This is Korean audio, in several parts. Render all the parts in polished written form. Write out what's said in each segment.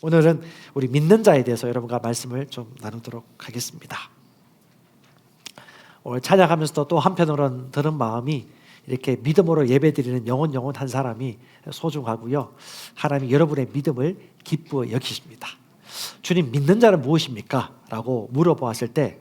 오늘은 우리 믿는 자에 대해서 여러분과 말씀을 좀 나누도록 하겠습니다. 오늘 찬양하면서도 또 한편으로는 드는 마음이 이렇게 믿음으로 예배드리는 영혼 한 사람이 소중하고요. 하나님이 여러분의 믿음을 기뻐 여기십니다. 주님, 믿는 자는 무엇입니까? 라고 물어보았을 때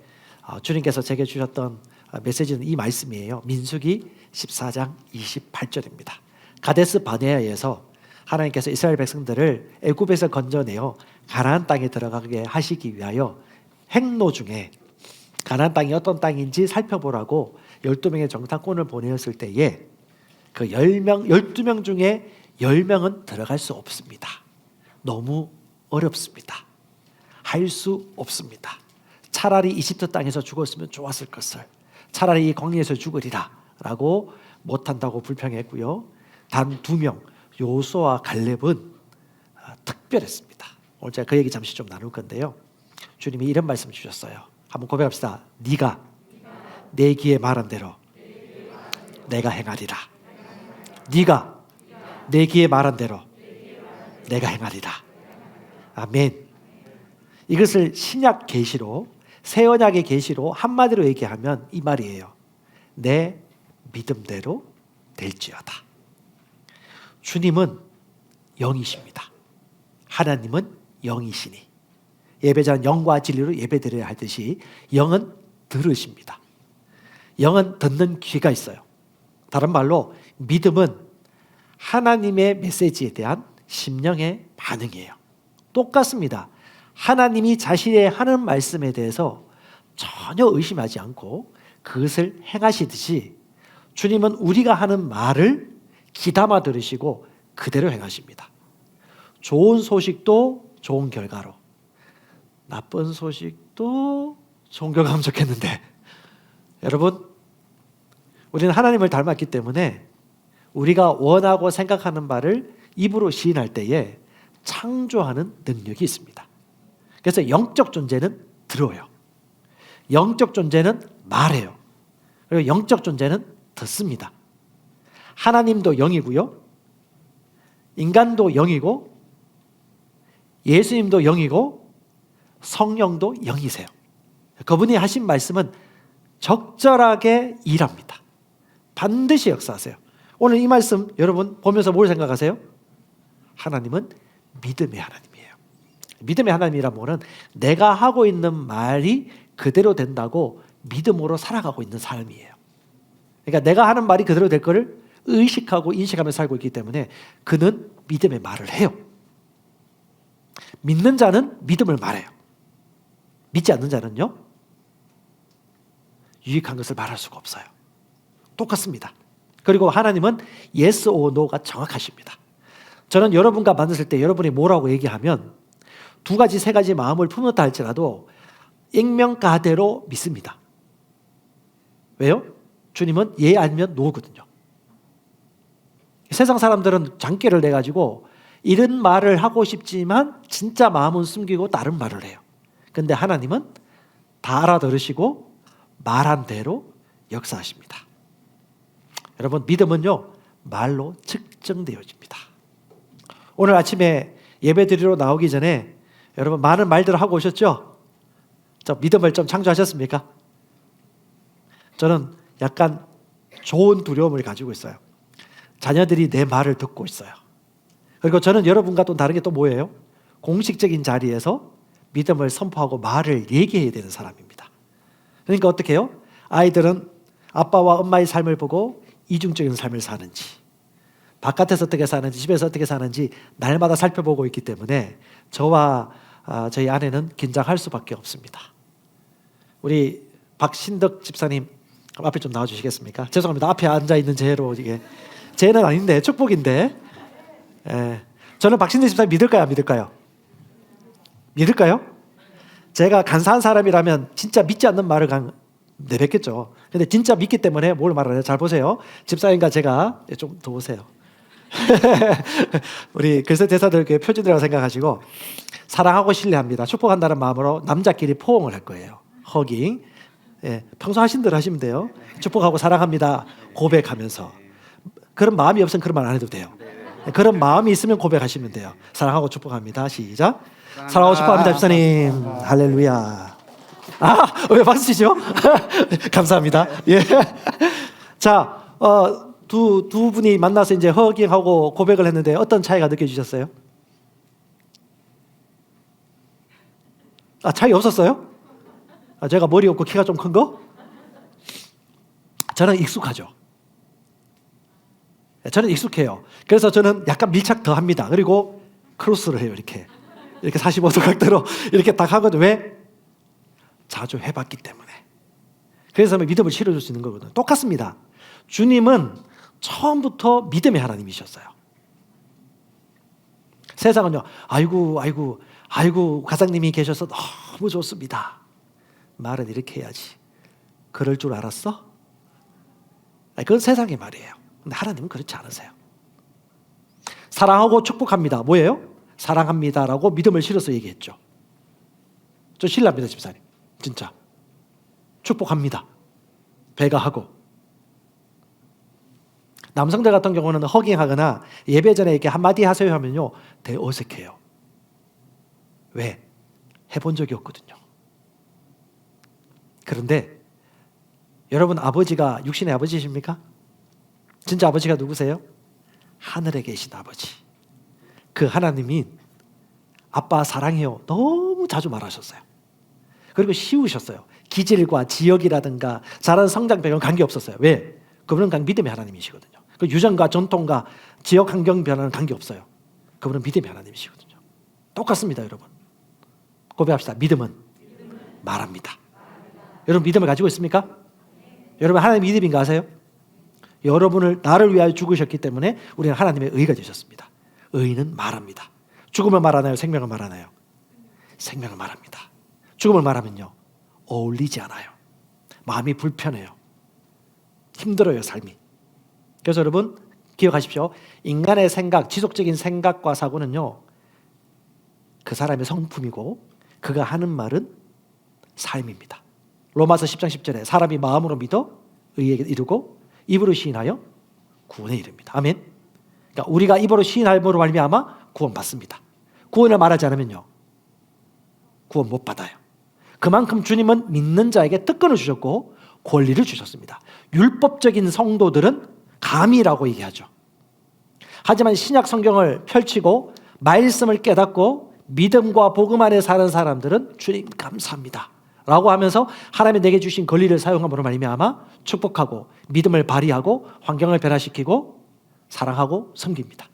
주님께서 제게 주셨던 메시지는 이 말씀이에요. 민수기 14장 28절입니다. 가데스 바네아에서 하나님께서 이스라엘 백성들을 애굽에서 건져내어 가나안 땅에 들어가게 하시기 위하여 행로 중에 가나안 땅이 어떤 땅인지 살펴보라고 12명의 정탐꾼을 보내었을 때에 그 12명 중에 10명은 들어갈 수 없습니다. 너무 어렵습니다. 할 수 없습니다. 차라리 이집트 땅에서 죽었으면 좋았을 것을, 차라리 이 광야에서 죽으리라 라고 못한다고 불평했고요. 단 2명 요수아와 갈렙은 특별했습니다. 오늘 제가 그 얘기 잠시 좀 나눌 건데요. 주님이 이런 말씀 주셨어요. 한번 고백합시다. 네가 내 귀에 말한 대로 내가 행하리라. 네가 내 귀에 말한 대로 내가 행하리라. 아멘. 이것을 신약 계시로, 새 언약의 계시로 한마디로 얘기하면 이 말이에요. 내 믿음대로 될지어다. 주님은 영이십니다. 하나님은 영이시니 예배자는 영과 진리로 예배드려야 하듯이 영은 들으십니다. 영은 듣는 귀가 있어요. 다른 말로 믿음은 하나님의 메시지에 대한 심령의 반응이에요. 똑같습니다. 하나님이 자신의 하는 말씀에 대해서 전혀 의심하지 않고 그것을 행하시듯이 주님은 우리가 하는 말을 귀담아 들으시고 그대로 행하십니다. 좋은 소식도 좋은 결과로, 나쁜 소식도 좋은 결과면 좋겠는데, 여러분, 우리는 하나님을 닮았기 때문에 우리가 원하고 생각하는 바를 입으로 시인할 때에 창조하는 능력이 있습니다. 그래서 영적 존재는 들어요. 영적 존재는 말해요. 그리고 영적 존재는 듣습니다. 하나님도 영이고요. 인간도 영이고 예수님도 영이고 성령도 영이세요. 그분이 하신 말씀은 적절하게 일합니다. 반드시 역사하세요. 오늘 이 말씀 여러분 보면서 뭘 생각하세요? 하나님은 믿음의 하나님이에요. 믿음의 하나님이란 말은 내가 하고 있는 말이 그대로 된다고 믿음으로 살아가고 있는 삶이에요. 그러니까 내가 하는 말이 그대로 될 거를 의식하고 인식하며 살고 있기 때문에 그는 믿음의 말을 해요. 믿는 자는 믿음을 말해요. 믿지 않는 자는요, 유익한 것을 말할 수가 없어요. 똑같습니다. 그리고 하나님은 yes or no가 정확하십니다. 저는 여러분과 만났을 때 여러분이 뭐라고 얘기하면 2가지, 3가지 마음을 품었다 할지라도 익명가대로 믿습니다. 왜요? 주님은 예 아니면 노거든요. 세상 사람들은 장깨를 내가지고 이런 말을 하고 싶지만 진짜 마음은 숨기고 다른 말을 해요. 근데 하나님은 다 알아들으시고 말한 대로 역사하십니다. 여러분, 믿음은요, 말로 측정되어집니다. 오늘 아침에 예배드리러 나오기 전에 여러분 많은 말들을 하고 오셨죠? 저 믿음을 좀 창조하셨습니까? 저는 약간 좋은 두려움을 가지고 있어요. 자녀들이 내 말을 듣고 있어요. 그리고 저는 여러분과 또 다른 게 또 뭐예요? 공식적인 자리에서 믿음을 선포하고 말을 얘기해야 되는 사람입니다. 그러니까 어떻게 해요? 아이들은 아빠와 엄마의 삶을 보고 이중적인 삶을 사는지, 바깥에서 어떻게 사는지, 집에서 어떻게 사는지 날마다 살펴보고 있기 때문에 저와 저희 아내는 긴장할 수밖에 없습니다. 우리 박신덕 집사님 앞에 좀 나와주시겠습니까? 죄송합니다. 앞에 앉아있는 죄로 이게 죄는 아닌데 축복인데, 저는 박신덕 집사님 믿을까요? 안 믿을까요? 믿을까요? 제가 간사한 사람이라면 진짜 믿지 않는 말을 내뱉겠죠. 근데 진짜 믿기 때문에 뭘 말하냐? 잘 보세요. 집사님과 제가 좀 더 보세요. 우리 글쎄 대사들 표준이라고 생각하시고 사랑하고 신뢰합니다. 축복한다는 마음으로 남자끼리 포옹을 할 거예요. 허깅. 평소 하신 대로 하시면 돼요. 축복하고 사랑합니다. 고백하면서. 그런 마음이 없으면 그런 말 안 해도 돼요. 그런 마음이 있으면 고백하시면 돼요. 사랑하고 축복합니다. 시작. 사랑하고 축복합니다. 집사님. 할렐루야. 왜 박수 치죠? 감사합니다. 예. 자, 두 분이 만나서 이제 허깅하고 고백을 했는데 어떤 차이가 느껴지셨어요? 차이 없었어요? 제가 머리 없고 키가 좀 큰 거? 저는 익숙하죠. 저는 익숙해요. 그래서 저는 약간 밀착 더 합니다. 그리고 크로스를 해요. 이렇게 45도 각도로 이렇게 딱 하거든요. 왜? 자주 해봤기 때문에. 그래서 믿음을 실어줄 수 있는 거거든요. 똑같습니다. 주님은 처음부터 믿음의 하나님이셨어요. 세상은요, 아이고 가장님이 계셔서 너무 좋습니다. 말은 이렇게 해야지. 그럴 줄 알았어? 그건 세상의 말이에요. 근데 하나님은 그렇지 않으세요. 사랑하고 축복합니다. 뭐예요? 사랑합니다라고 믿음을 실어서 얘기했죠. 저 신뢰합니다, 집사님. 진짜. 축복합니다. 배가하고. 남성들 같은 경우는 허깅하거나 예배 전에 이렇게 한마디 하세요 하면요, 되게 어색해요. 왜? 해본 적이 없거든요. 그런데 여러분, 아버지가 육신의 아버지십니까? 진짜 아버지가 누구세요? 하늘에 계신 아버지. 그 하나님이 아빠 사랑해요 너무 자주 말하셨어요. 그리고 쉬우셨어요. 기질과 지역이라든가 자란 성장 배경 관계없었어요. 왜? 그분은 그냥 믿음의 하나님이시거든요. 그 유전과 전통과 지역 환경 변화는 관계없어요. 그분은 믿음의 하나님이시거든요. 똑같습니다, 여러분. 고백합시다. 믿음은 말합니다. 여러분 믿음을 가지고 있습니까? 여러분 하나님 믿음인가 아세요? 여러분을 나를 위하여 죽으셨기 때문에 우리는 하나님의 의가 되셨습니다. 의는 말합니다. 죽음을 말하나요? 생명을 말하나요? 생명을 말합니다. 죽음을 말하면요, 어울리지 않아요. 마음이 불편해요. 힘들어요, 삶이. 그래서 여러분 기억하십시오. 인간의 생각, 지속적인 생각과 사고는요, 그 사람의 성품이고 그가 하는 말은 삶입니다. 로마서 10장 10절에 사람이 마음으로 믿어 의에 이르고 입으로 시인하여 구원에 이릅니다. 아멘. 그러니까 우리가 입으로 시인함으로 말미암아 구원받습니다. 구원을 말하지 않으면요, 구원 못 받아요. 그만큼 주님은 믿는 자에게 특권을 주셨고 권리를 주셨습니다. 율법적인 성도들은 감이라고 얘기하죠. 하지만 신약 성경을 펼치고 말씀을 깨닫고 믿음과 복음 안에 사는 사람들은 주님 감사합니다 라고 하면서 하나님이 내게 주신 권리를 사용함으로 말미암아 축복하고 믿음을 발휘하고 환경을 변화시키고 사랑하고 섬깁니다.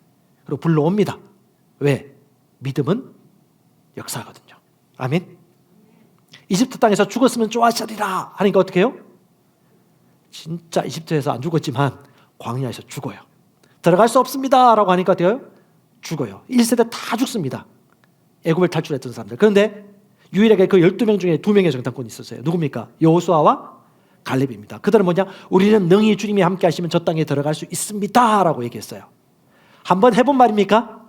그리고 불러옵니다. 왜? 믿음은 역사거든요. 아멘. 이집트 땅에서 죽었으면 좋았으리라 하니까 어떻게 해요? 진짜 이집트에서 안 죽었지만 광야에서 죽어요. 들어갈 수 없습니다 라고 하니까 어때요? 죽어요. 1세대 다 죽습니다. 애굽을 탈출했던 사람들. 그런데 유일하게 그 12명 중에 2명의 정탐꾼이 있었어요. 누굽니까? 여호수아와 갈렙입니다. 그들은 뭐냐? 우리는 능히 주님이 함께 하시면 저 땅에 들어갈 수 있습니다 라고 얘기했어요. 한번 해본 말입니까?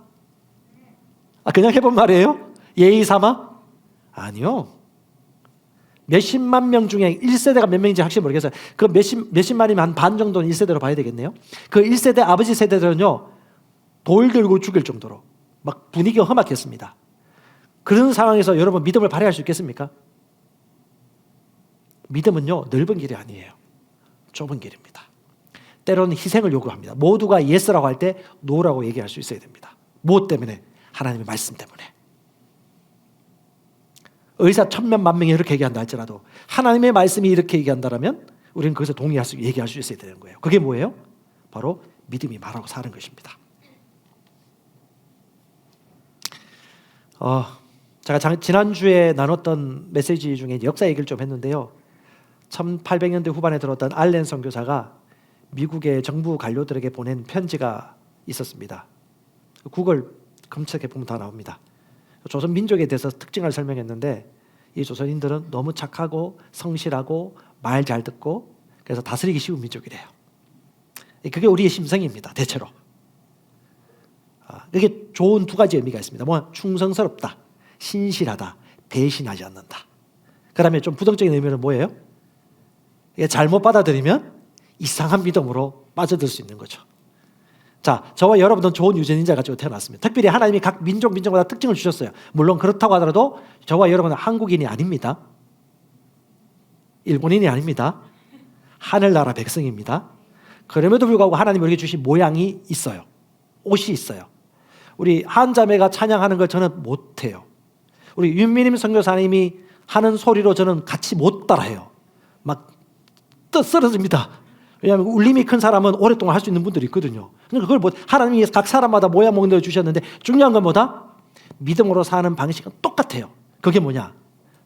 그냥 해본 말이에요? 예의 삼아? 아니요. 몇십만 명 중에 1세대가 몇 명인지 확실히 모르겠어요. 그 몇십만이면 한 반 정도는 1세대로 봐야 되겠네요. 그 1세대 아버지 세대들은요, 돌 들고 죽일 정도로 막 분위기가 험악했습니다. 그런 상황에서 여러분 믿음을 발휘할 수 있겠습니까? 믿음은요, 넓은 길이 아니에요. 좁은 길입니다. 때로는 희생을 요구합니다. 모두가 예스라고 할 때 노라고 얘기할 수 있어야 됩니다. 무엇 때문에? 하나님의 말씀 때문에. 의사 1000명 만명이 이렇게 얘기한다 할지라도 하나님의 말씀이 이렇게 얘기한다면 우리는 거기서 얘기할 수 있어야 되는 거예요. 그게 뭐예요? 바로 믿음이 말하고 사는 것입니다. 제가 지난주에 나눴던 메시지 중에 역사 얘기를 좀 했는데요. 1800년대 후반에 들어왔던 알렌 선교사가 미국의 정부 관료들에게 보낸 편지가 있었습니다. 구글 검색해 보면 다 나옵니다. 조선 민족에 대해서 특징을 설명했는데 이 조선인들은 너무 착하고 성실하고 말 잘 듣고 그래서 다스리기 쉬운 민족이래요. 그게 우리의 심성입니다. 대체로. 그게 좋은 두 가지 의미가 있습니다. 충성스럽다, 신실하다, 배신하지 않는다. 그 다음에 좀 부정적인 의미는 뭐예요? 이게 잘못 받아들이면 이상한 믿음으로 빠져들 수 있는 거죠. 자, 저와 여러분은 좋은 유전인자 가지고 태어났습니다. 특별히 하나님이 각 민족마다 특징을 주셨어요. 물론 그렇다고 하더라도 저와 여러분은 한국인이 아닙니다. 일본인이 아닙니다. 하늘나라 백성입니다. 그럼에도 불구하고 하나님이 우리에게 주신 모양이 있어요. 옷이 있어요. 우리 한자매가 찬양하는 걸 저는 못해요. 우리 윤미림 선교사님이 하는 소리로 저는 같이 못 따라해요. 막 쓰러집니다. 왜냐하면 울림이 큰 사람은 오랫동안 할 수 있는 분들이 있거든요. 그걸 하나님이 각 사람마다 모양 먹는 걸 주셨는데 중요한 건 뭐다? 믿음으로 사는 방식은 똑같아요. 그게 뭐냐?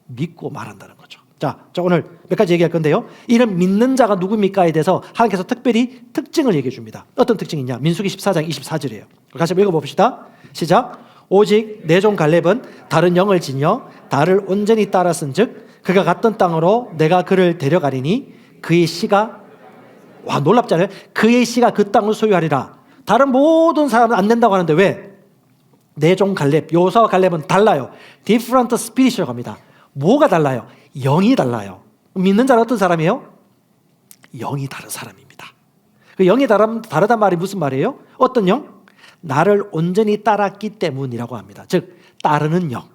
믿고 말한다는 거죠. 자, 오늘 몇 가지 얘기할 건데요. 이런 믿는 자가 누굽니까에 대해서 하나님께서 특별히 특징을 얘기해 줍니다. 어떤 특징이냐? 민수기 14장 24절이에요. 같이 한번 읽어봅시다. 시작. 오직 내 종 갈렙은 다른 영을 지녀 나를 온전히 따랐은즉 그가 갔던 땅으로 내가 그를 데려가리니 그의 씨가, 와 놀랍잖아요. 그의 씨가 그 땅을 소유하리라. 다른 모든 사람은 안 된다고 하는데 왜? 내 종 갈렙, 여호수아와 갈렙은 달라요. different spirit이라고 합니다. 뭐가 달라요? 영이 달라요. 믿는 자는 어떤 사람이에요? 영이 다른 사람입니다. 그 영이 다르단 말이 무슨 말이에요? 어떤 영? 나를 온전히 따랐기 때문이라고 합니다. 즉 따르는 영,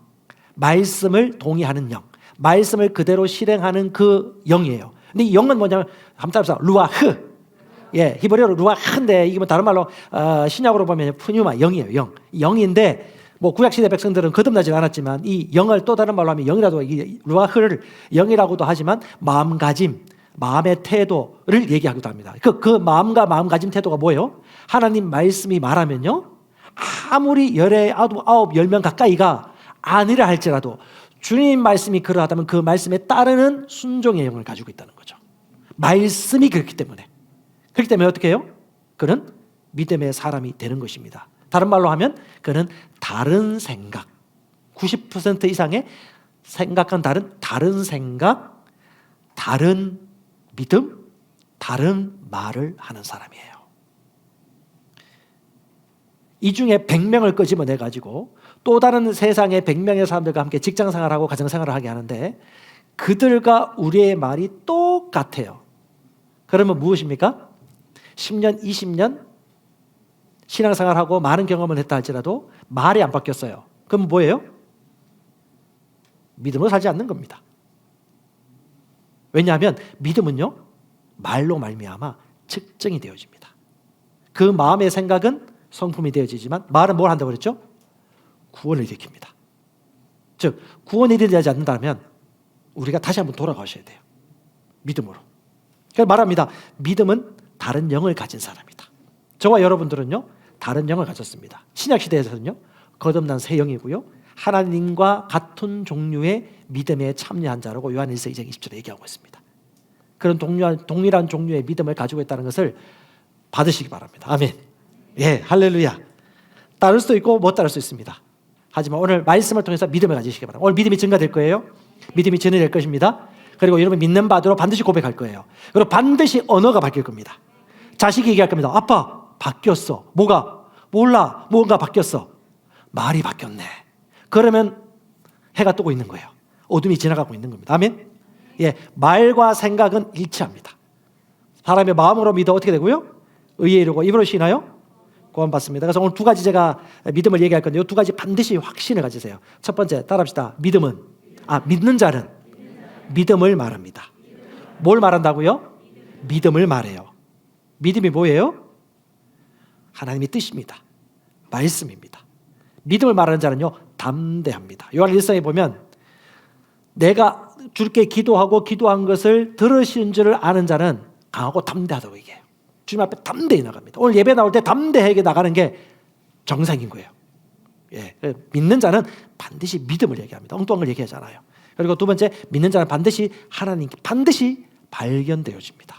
말씀을 동의하는 영, 말씀을 그대로 실행하는 그 영이에요. 근데 이 영은 뭐냐면 한번 따라서 루아흐. 예, 히브리어로 루아흐인데 이게 뭐 다른 말로 신약으로 보면 푸뉴마, 영이에요. 영. 영인데 뭐 구약시대 백성들은 거듭나지 않았지만 이 영을 또 다른 말로 하면 영이라도, 루아흐를 영이라고도 하지만 마음가짐, 마음의 태도를 얘기하기도 합니다. 그 마음과 마음가짐 태도가 뭐예요? 하나님 말씀이 말하면요, 아무리 열에 아홉 10명 가까이가 아니라 할지라도 주님 말씀이 그러하다면 그 말씀에 따르는 순종의 영을 가지고 있다는 거죠. 말씀이 그렇기 때문에. 그렇기 때문에 어떻게 해요? 그는 믿음의 사람이 되는 것입니다. 다른 말로 하면 그는 다른 생각, 90% 이상의 생각은 다른 생각, 다른 믿음, 다른 말을 하는 사람이에요. 이 중에 100명을 끄집어내가지고 또 다른 세상의 100명의 사람들과 함께 직장생활하고 가정생활을 하게 하는데 그들과 우리의 말이 똑같아요. 그러면 무엇입니까? 10년, 20년 신앙생활하고 많은 경험을 했다 할지라도 말이 안 바뀌었어요. 그럼 뭐예요? 믿음으로 살지 않는 겁니다. 왜냐하면 믿음은요, 말로 말미암아 측정이 되어집니다. 그 마음의 생각은 성품이 되어지지만 말은 뭘 한다고 그랬죠? 구원을 일으킵니다. 즉 구원이 일어나지 않는다면 우리가 다시 한번 돌아가셔야 돼요. 믿음으로. 그래서 말합니다. 믿음은 다른 영을 가진 사람이다. 저와 여러분들은요, 다른 영을 가졌습니다. 신약시대에서는요, 거듭난 새 영이고요, 하나님과 같은 종류의 믿음에 참여한 자라고 요한일서 2장 20절에 얘기하고 있습니다. 그런 동일한 종류의 믿음을 가지고 있다는 것을 받으시기 바랍니다. 아멘. 예, 할렐루야. 따를 수도 있고 못 따를 수 있습니다. 하지만 오늘 말씀을 통해서 믿음을 가지시기 바랍니다. 오늘 믿음이 증가될 거예요. 믿음이 전해질 것입니다. 그리고 여러분 믿는 바대로 반드시 고백할 거예요. 그리고 반드시 언어가 바뀔 겁니다. 자식이 얘기할 겁니다. 아빠 바뀌었어. 뭐가? 몰라. 뭔가 바뀌었어. 말이 바뀌었네. 그러면 해가 뜨고 있는 거예요. 어둠이 지나가고 있는 겁니다. 아멘. 예, 말과 생각은 일치합니다. 사람의 마음으로 믿어 어떻게 되고요? 의에 이르고 입으로 시나요? 구원받습니다. 그래서 오늘 두 가지 제가 믿음을 얘기할 건데 이 두 가지 반드시 확신을 가지세요. 첫 번째 따라합시다. 믿는 자는 믿음을 말합니다. 뭘 말한다고요? 믿음을 말해요. 믿음이 뭐예요? 하나님의 뜻입니다. 말씀입니다. 믿음을 말하는 자는요, 담대합니다. 요한 1장에 보면 내가 주께 기도하고 기도한 것을 들으신 줄을 아는 자는 강하고 담대하다고 얘기해요. 주님 앞에 담대히 나갑니다. 오늘 예배 나올 때 담대하게 나가는 게 정상인 거예요. 예, 믿는 자는 반드시 믿음을 얘기합니다. 엉뚱한 걸 얘기하지 않아요. 그리고 두 번째, 믿는 자는 반드시 하나님께 반드시 발견되어집니다.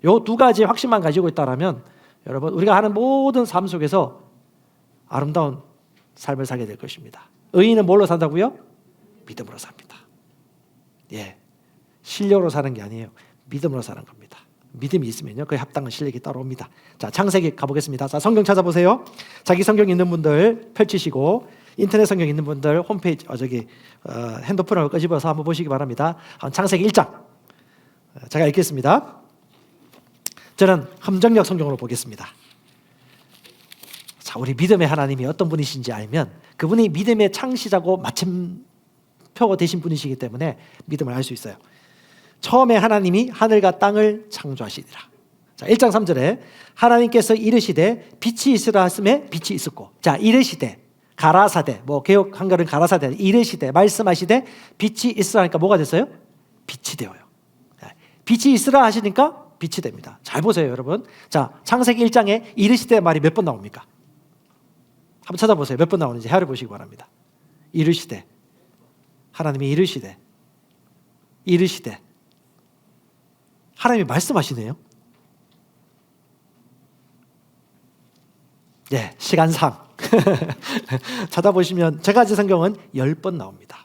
이 두 가지 확신만 가지고 있다면 여러분 우리가 하는 모든 삶 속에서 아름다운 삶을 살게 될 것입니다. 의인은 뭘로 산다고요? 믿음으로 삽니다. 예, 실력으로 사는 게 아니에요. 믿음으로 사는 겁니다. 믿음이 있으면요, 그에 합당한 실력이 따라옵니다. 자, 창세기 가보겠습니다. 자, 성경 찾아보세요. 자기 성경 있는 분들 펼치시고 인터넷 성경 있는 분들 홈페이지 핸드폰을 끄집어서 한번 보시기 바랍니다. 창세기 1장 제가 읽겠습니다. 저는 함정역 성경으로 보겠습니다. 자, 우리 믿음의 하나님이 어떤 분이신지 알면 그분이 믿음의 창시자고 마침표가 되신 분이시기 때문에 믿음을 알 수 있어요. 처음에 하나님이 하늘과 땅을 창조하시니라. 자, 1장 3절에 하나님께서 이르시되 빛이 있으라 하심에 빛이 있었고, 자, 이르시되 가라사대, 뭐 개역 한글은 가라사대, 이르시되 말씀하시되 빛이 있으라 하니까 뭐가 됐어요? 빛이 되어요. 빛이 있으라 하시니까 빛이 됩니다. 잘 보세요, 여러분. 자, 창세기 1장에 이르시되 말이 몇 번 나옵니까? 한번 찾아보세요. 몇 번 나오는지 헤아려 보시기 바랍니다. 이르시되, 하나님이 이르시되, 이르시되. 하나님이 말씀하시네요. 예, 시간상 찾아보시면 제가지 성경은 10번 나옵니다.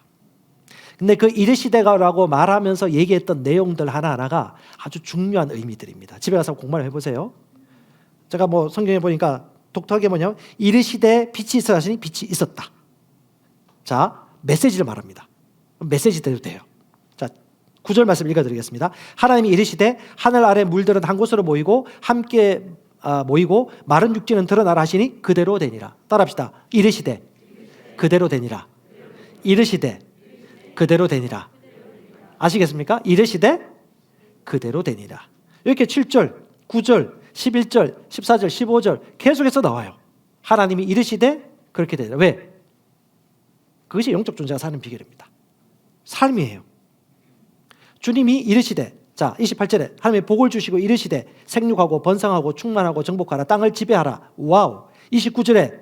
근데 그 이르시되라고 말하면서 얘기했던 내용들 하나하나가 아주 중요한 의미들입니다. 집에 가서 공부를 해보세요. 제가 뭐 성경에 보니까 독특하게 뭐냐면 이르시되 빛이 있으라 하시니 빛이 있었다. 자, 메시지를 말합니다. 메시지대로 돼요. 자, 9절 말씀 읽어드리겠습니다. 하나님이 이르시되 하늘 아래 물들은 한 곳으로 모이고 함께 모이고 마른 육지는 드러나라 하시니 그대로 되니라. 따라합시다. 이르시되 그대로 되니라. 이르시되 그대로 되니라. 아시겠습니까? 이르시되 그대로 되니라. 이렇게 7절, 9절, 11절, 14절, 15절 계속해서 나와요. 하나님이 이르시되 그렇게 되니라. 왜? 그것이 영적 존재가 사는 비결입니다. 삶이에요. 주님이 이르시되, 자 28절에 하나님이 복을 주시고 이르시되 생육하고 번성하고 충만하고 정복하라, 땅을 지배하라. 와우. 29절에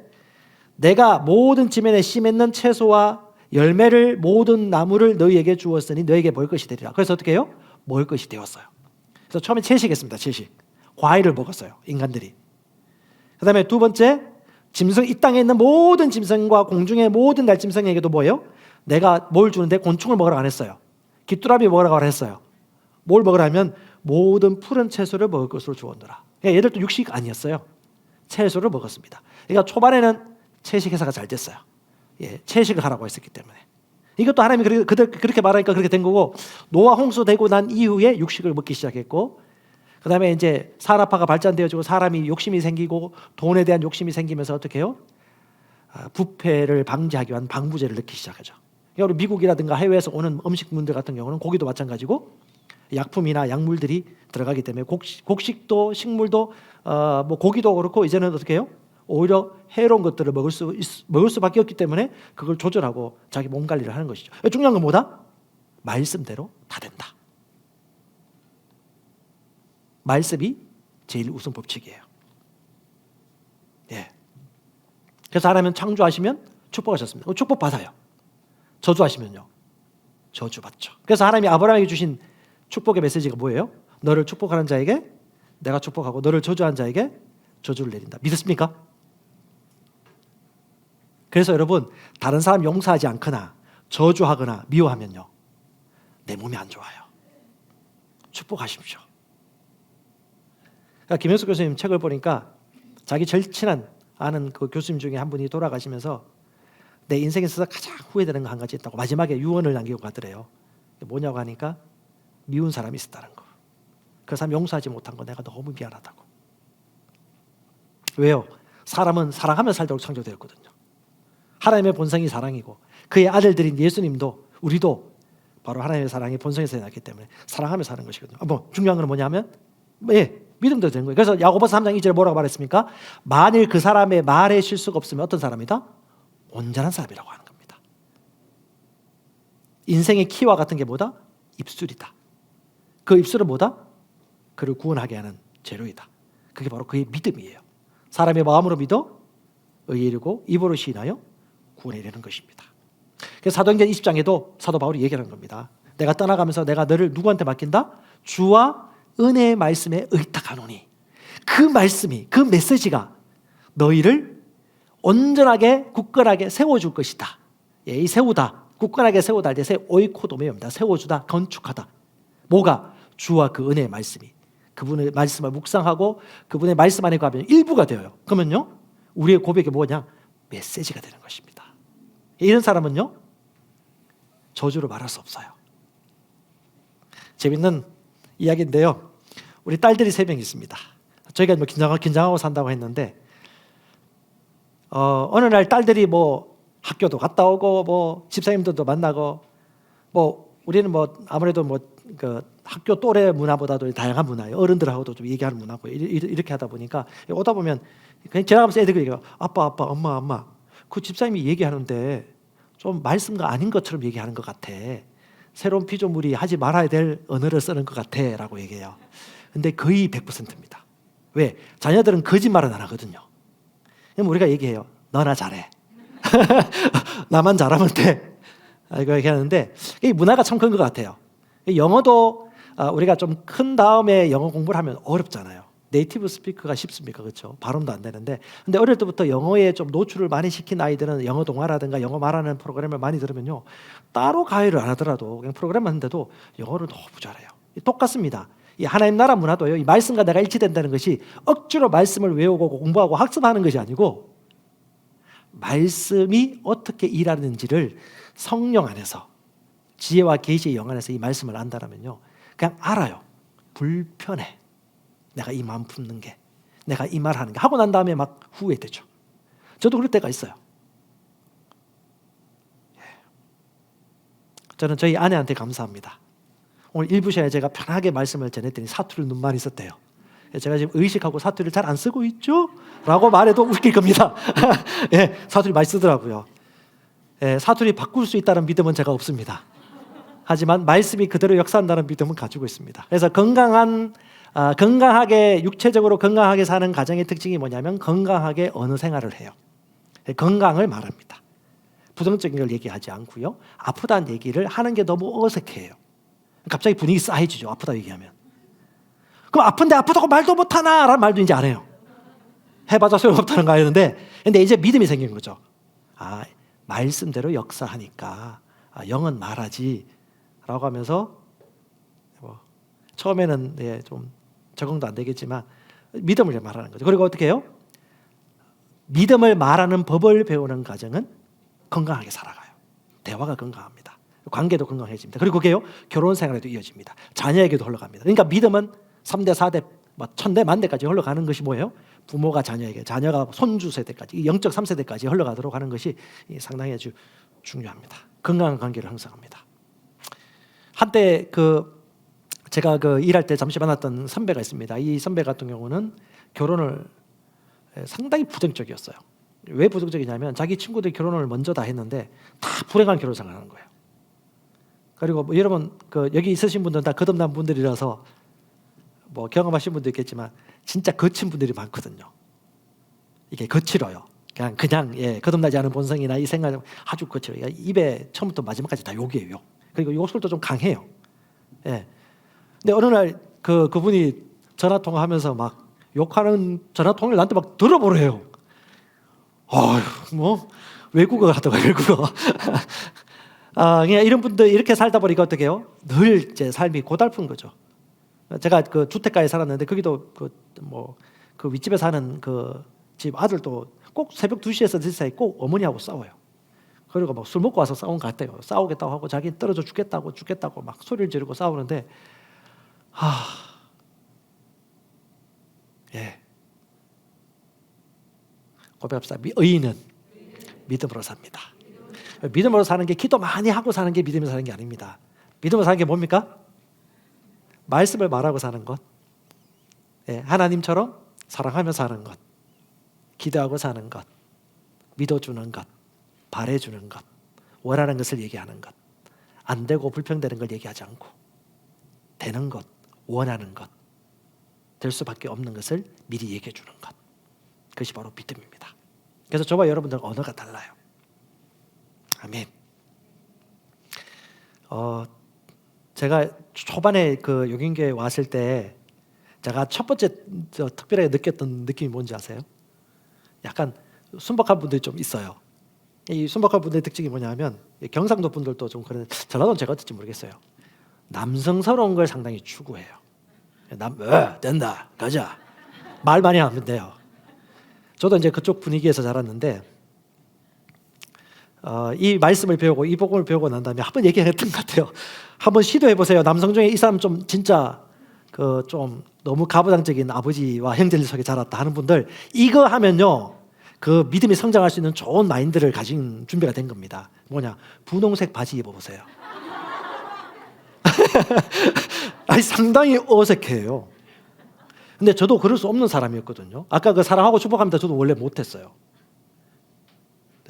내가 모든 지면에 씨 맺는 채소와 열매를 모든 나무를 너희에게 주었으니 너희에게 먹을 것이 되리라. 그래서 어떻게 해요? 먹을 것이 되었어요. 그래서 처음에 채식했습니다. 채식. 과일을 먹었어요, 인간들이. 그 다음에 두 번째, 짐승, 이 땅에 있는 모든 짐승과 공중의 모든 날짐승에게도 뭐예요? 내가 뭘 주는데 곤충을 먹으라고 안 했어요. 귀뚜라미 먹으라고 안 했어요. 뭘 먹으라 하면 모든 푸른 채소를 먹을 것으로 주었노라. 그러니까 얘들도 육식 아니었어요. 채소를 먹었습니다. 그러니까 초반에는 채식 회사가 잘 됐어요. 예, 채식을 하라고 했었기 때문에. 이것도 하나님이 그렇게 말하니까 그렇게 된 거고, 노아 홍수 되고 난 이후에 육식을 먹기 시작했고, 그 다음에 이제 산업화가 발전되어지고 사람이 욕심이 생기고 돈에 대한 욕심이 생기면서 어떻게 해요? 부패를 방지하기 위한 방부제를 넣기 시작하죠. 그러니까 우리 미국이라든가 해외에서 오는 음식물들 같은 경우는 고기도 마찬가지고 약품이나 약물들이 들어가기 때문에 곡식도 식물도 뭐 고기도 그렇고 이제는 어떻게 해요? 오히려 해로운 것들을 먹을 수밖에 없기 때문에 그걸 조절하고 자기 몸 관리를 하는 것이죠. 중요한 건 뭐다? 말씀대로 다 된다. 말씀이 제일 우선 법칙이에요. 예. 그래서 하나님은 창조하시면 축복하셨습니다. 축복 받아요. 저주하시면요, 저주 받죠. 그래서 하나님이 아브라함에게 주신 축복의 메시지가 뭐예요? 너를 축복하는 자에게 내가 축복하고 너를 저주하는 자에게 저주를 내린다. 믿으십니까? 그래서 여러분, 다른 사람 용서하지 않거나 저주하거나 미워하면요, 내 몸이 안 좋아요. 축복하십시오. 그러니까 김영숙 교수님 책을 보니까 자기 제일 친한 아는 그 교수님 중에 한 분이 돌아가시면서 내 인생에서 가장 후회되는 거 한 가지 있다고 마지막에 유언을 남기고 가더래요. 뭐냐고 하니까 미운 사람이 있었다는 거. 그 사람 용서하지 못한 거 내가 너무 미안하다고. 왜요? 사람은 사랑하며 살도록 창조되었거든요. 하나님의 본성이 사랑이고 그의 아들들인 예수님도 우리도 바로 하나님의 사랑이 본성에서 났기 때문에 사랑하며 사는 것이거든요. 뭐 중요한 건 뭐냐면 믿음도 되는 거예요. 그래서 야고보서 3장 2절에 뭐라고 말했습니까? 만일 그 사람의 말에 실수가 없으면 어떤 사람이다? 온전한 사람이라고 하는 겁니다. 인생의 키와 같은 게 뭐다? 입술이다. 그 입술은 뭐다? 그를 구원하게 하는 재료이다. 그게 바로 그의 믿음이에요. 사람의 마음으로 믿어 의에 이르고 입으로 시인하여 구원에 이르는 것입니다. 그래서 사도행전 20장에도 사도 바울이 얘기하는 겁니다. 내가 떠나가면서 내가 너를 누구한테 맡긴다? 주와 은혜의 말씀에 의탁하노니, 그 말씀이, 그 메시지가 너희를 온전하게 굳건하게 세워줄 것이다. 예, 이 세우다, 굳건하게 세우다 할 때 오이코도메입니다. 세워주다, 건축하다. 뭐가? 주와 그 은혜의 말씀이, 그분의 말씀을 묵상하고 그분의 말씀 안에 가면 일부가 되어요. 그러면요, 우리의 고백이 뭐냐? 메시지가 되는 것입니다. 이런 사람은요, 저주로 말할 수 없어요. 재밌는 이야기인데요, 우리 딸들이 3명 있습니다. 저희가 뭐 긴장하고 산다고 했는데 어느 날 딸들이 뭐 학교도 갔다 오고 뭐 집사님들도 만나고 뭐 우리는 뭐 아무래도 뭐 그 학교 또래 문화보다도 다양한 문화예요. 어른들하고도 좀 얘기하는 문화고 이렇게 하다 보니까 오다 보면 그냥 지나가면서 애들이 얘기해요. 아빠, 엄마, 그 집사님이 얘기하는데 좀 말씀과 아닌 것처럼 얘기하는 것 같아. 새로운 피조물이 하지 말아야 될 언어를 쓰는 것 같아라고 얘기해요. 근데 거의 100%입니다. 왜? 자녀들은 거짓말은 안 하거든요. 그럼 우리가 얘기해요. 너나 잘해. 나만 잘하면 돼. 이거 얘기하는데 이 문화가 참 그런 것 같아요. 영어도 우리가 좀 큰 다음에 영어 공부를 하면 어렵잖아요. 네이티브 스피커가 쉽습니까? 그렇죠? 발음도 안 되는데. 근데 어릴 때부터 영어에 좀 노출을 많이 시킨 아이들은 영어 동화라든가 영어 말하는 프로그램을 많이 들으면요. 따로 가해를 안 하더라도 그냥 프로그램만 하는데도 영어를 너무 잘해요. 똑같습니다. 이 하나님 나라 문화도요. 이 말씀과 내가 일치된다는 것이 억지로 말씀을 외우고 공부하고 학습하는 것이 아니고 말씀이 어떻게 일하는지를 성령 안에서 지혜와 계시의 영 안에서 이 말씀을 안다라면요. 그냥 알아요. 불편해. 내가 이 마음 품는 게, 내가 이 말 하는 게 하고 난 다음에 막 후회되죠. 저도 그럴 때가 있어요. 저는 저희 아내한테 감사합니다. 오늘 일부 시간에 제가 편하게 말씀을 전했더니 사투리 눈만 있었대요. 제가 지금 의식하고 사투리를 잘 안 쓰고 있죠? 라고 말해도 웃길 겁니다. 예, 사투리 많이 쓰더라고요. 예, 사투리 바꿀 수 있다는 믿음은 제가 없습니다. 하지만 말씀이 그대로 역사한다는 믿음은 가지고 있습니다. 그래서 건강하게 육체적으로 건강하게 사는 가정의 특징이 뭐냐면 건강하게 언어 생활을 해요. 건강을 말합니다. 부정적인 걸 얘기하지 않고요. 아프다는 얘기를 하는 게 너무 어색해요. 갑자기 분위기 싸해지죠. 아프다 얘기하면. 그럼 아픈데 아프다고 말도 못하나? 라는 말도 이제 안 해요. 해봐자 소용없다는 거였는데 근데 이제 믿음이 생긴 거죠. 말씀대로 역사하니까 영은 말하지 라고 하면서 처음에는 좀 적응도 안 되겠지만 믿음을 말하는 거죠. 그리고 어떻게 해요? 믿음을 말하는 법을 배우는 과정은 건강하게 살아가요. 대화가 건강합니다. 관계도 건강해집니다. 그리고 그게요 결혼 생활에도 이어집니다. 자녀에게도 흘러갑니다. 그러니까 믿음은 3대, 4대, 1000대, 1000대까지 흘러가는 것이 뭐예요? 부모가 자녀에게, 자녀가 손주 세대까지, 영적 3세대까지 흘러가도록 하는 것이 상당히 아주 중요합니다. 건강한 관계를 형성합니다. 한때 제가 일할 때 잠시 만났던 선배가 있습니다. 이 선배 같은 경우는 결혼을 상당히 부정적이었어요. 왜 부정적이냐면 자기 친구들이 결혼을 먼저 다 했는데 다 불행한 결혼 생활을 하는 거예요. 그리고 여러분 여기 있으신 분들은 다 거듭난 분들이라서 경험하신 분도 있겠지만 진짜 거친 분들이 많거든요. 이게 거칠어요. 그냥 거듭나지 않은 본성이나 이 생각 아주 거칠어요. 입에 처음부터 마지막까지 다 욕이에요. 욕. 그리고 욕설도 좀 강해요. 예. 근데 어느 날 그분이 전화 통화하면서 막 욕하는 전화 통화를 나한테 막 들어보래요. 외국어 하다가 외국어. 그냥 이런 분들 이렇게 살다 보니까 어떻게 해요? 늘 제 삶이 고달픈 거죠. 제가 주택가에 살았는데 거기도 윗집에 사는 집 아들도 꼭 새벽 2시에서 4시에 꼭 어머니하고 싸워요. 그리고 막 술 먹고 와서 싸운 것 같아요. 싸우겠다고 하고 자기는 떨어져 죽겠다고 막 소리를 지르고 싸우는데 고백합시다. 의인은 믿음으로 삽니다. 믿음으로 사는 게 기도 많이 하고 사는 게 믿음으로 사는 게 아닙니다. 믿음으로 사는 게 뭡니까? 말씀을 말하고 사는 것, 하나님처럼 사랑하며 사는 것, 기도하고 사는 것, 믿어주는 것, 바래주는 것, 원하는 것을 얘기하는 것, 안 되고 불평되는 걸 얘기하지 않고 되는 것, 원하는 것, 될 수밖에 없는 것을 미리 얘기해 주는 것, 그것이 바로 믿음입니다. 그래서 저와 여러분들은 언어가 달라요. 아멘. 제가 초반에 요긴교회 왔을 때 제가 첫 번째 특별하게 느꼈던 느낌이 뭔지 아세요? 약간 순박한 분들이 좀 있어요. 이 순박한 분들의 특징이 뭐냐면 경상도 분들도 좀 그런, 전라도는 제가 어떨지 모르겠어요. 남성스러운 걸 상당히 추구해요. 된다, 가자. 말 많이 하면 돼요. 저도 이제 그쪽 분위기에서 자랐는데 이 말씀을 배우고 이 복음을 배우고 난 다음에 한번 얘기했던 것 같아요. 한번 시도해 보세요. 남성 중에 이 사람 좀 진짜 좀 너무 가부장적인 아버지와 형제들 속에 자랐다 하는 분들 이거 하면요 그 믿음이 성장할 수 있는 좋은 마인드를 가진 준비가 된 겁니다. 뭐냐? 분홍색 바지 입어보세요. 아니, 상당히 어색해요. 근데 저도 그럴 수 없는 사람이었거든요. 아까 그 사랑하고 축복합니다. 저도 원래 못했어요.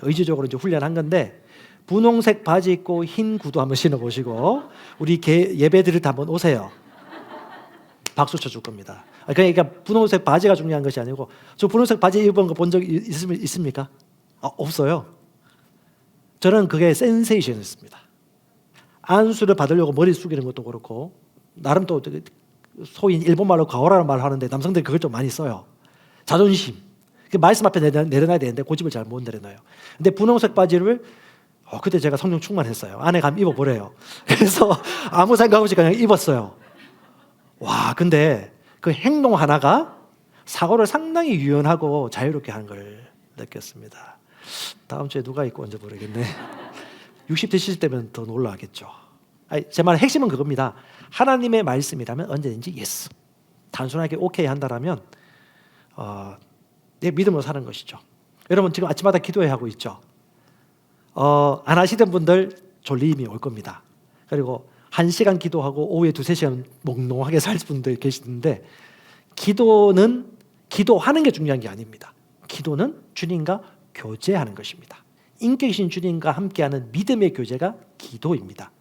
의지적으로 이제 훈련한 건데, 분홍색 바지 입고 흰 구두 한번 신어보시고 우리 예배 드릴 때 한번 오세요. 박수 쳐줄 겁니다. 그러니까 분홍색 바지가 중요한 것이 아니고, 저 분홍색 바지 입은 거 본 적 있습니까? 없어요. 저는 그게 센세이션이었습니다. 안수를 받으려고 머리 숙이는 것도 그렇고, 나름 또 소위 일본말로 가오라는 말을 하는데 남성들이 그걸 좀 많이 써요. 자존심. 말씀 앞에 내려놔야 되는데 고집을 잘 못 내려놔요. 근데 분홍색 바지를 그때 제가 성령 충만했어요. 안에 가면 입어보래요. 그래서 아무 생각 없이 그냥 입었어요. 와, 근데 그 행동 하나가 사고를 상당히 유연하고 자유롭게 하는 걸 느꼈습니다. 다음 주에 누가 입고 온지 모르겠네. 60대 70대면 더 놀라겠죠. 제 말의 핵심은 그겁니다. 하나님의 말씀이라면 언제든지 예스. 단순하게 오케이 한다라면 내 믿음으로 사는 것이죠. 여러분 지금 아침마다 기도회 하고 있죠. 안 하시던 분들 졸림이 올 겁니다. 그리고 1시간 기도하고 오후에 2-3시간 몽롱하게 살 분들 계시는데, 기도하는 게 중요한 게 아닙니다. 기도는 주님과 교제하는 것입니다. 인격이신 주님과 함께하는 믿음의 교제가 기도입니다.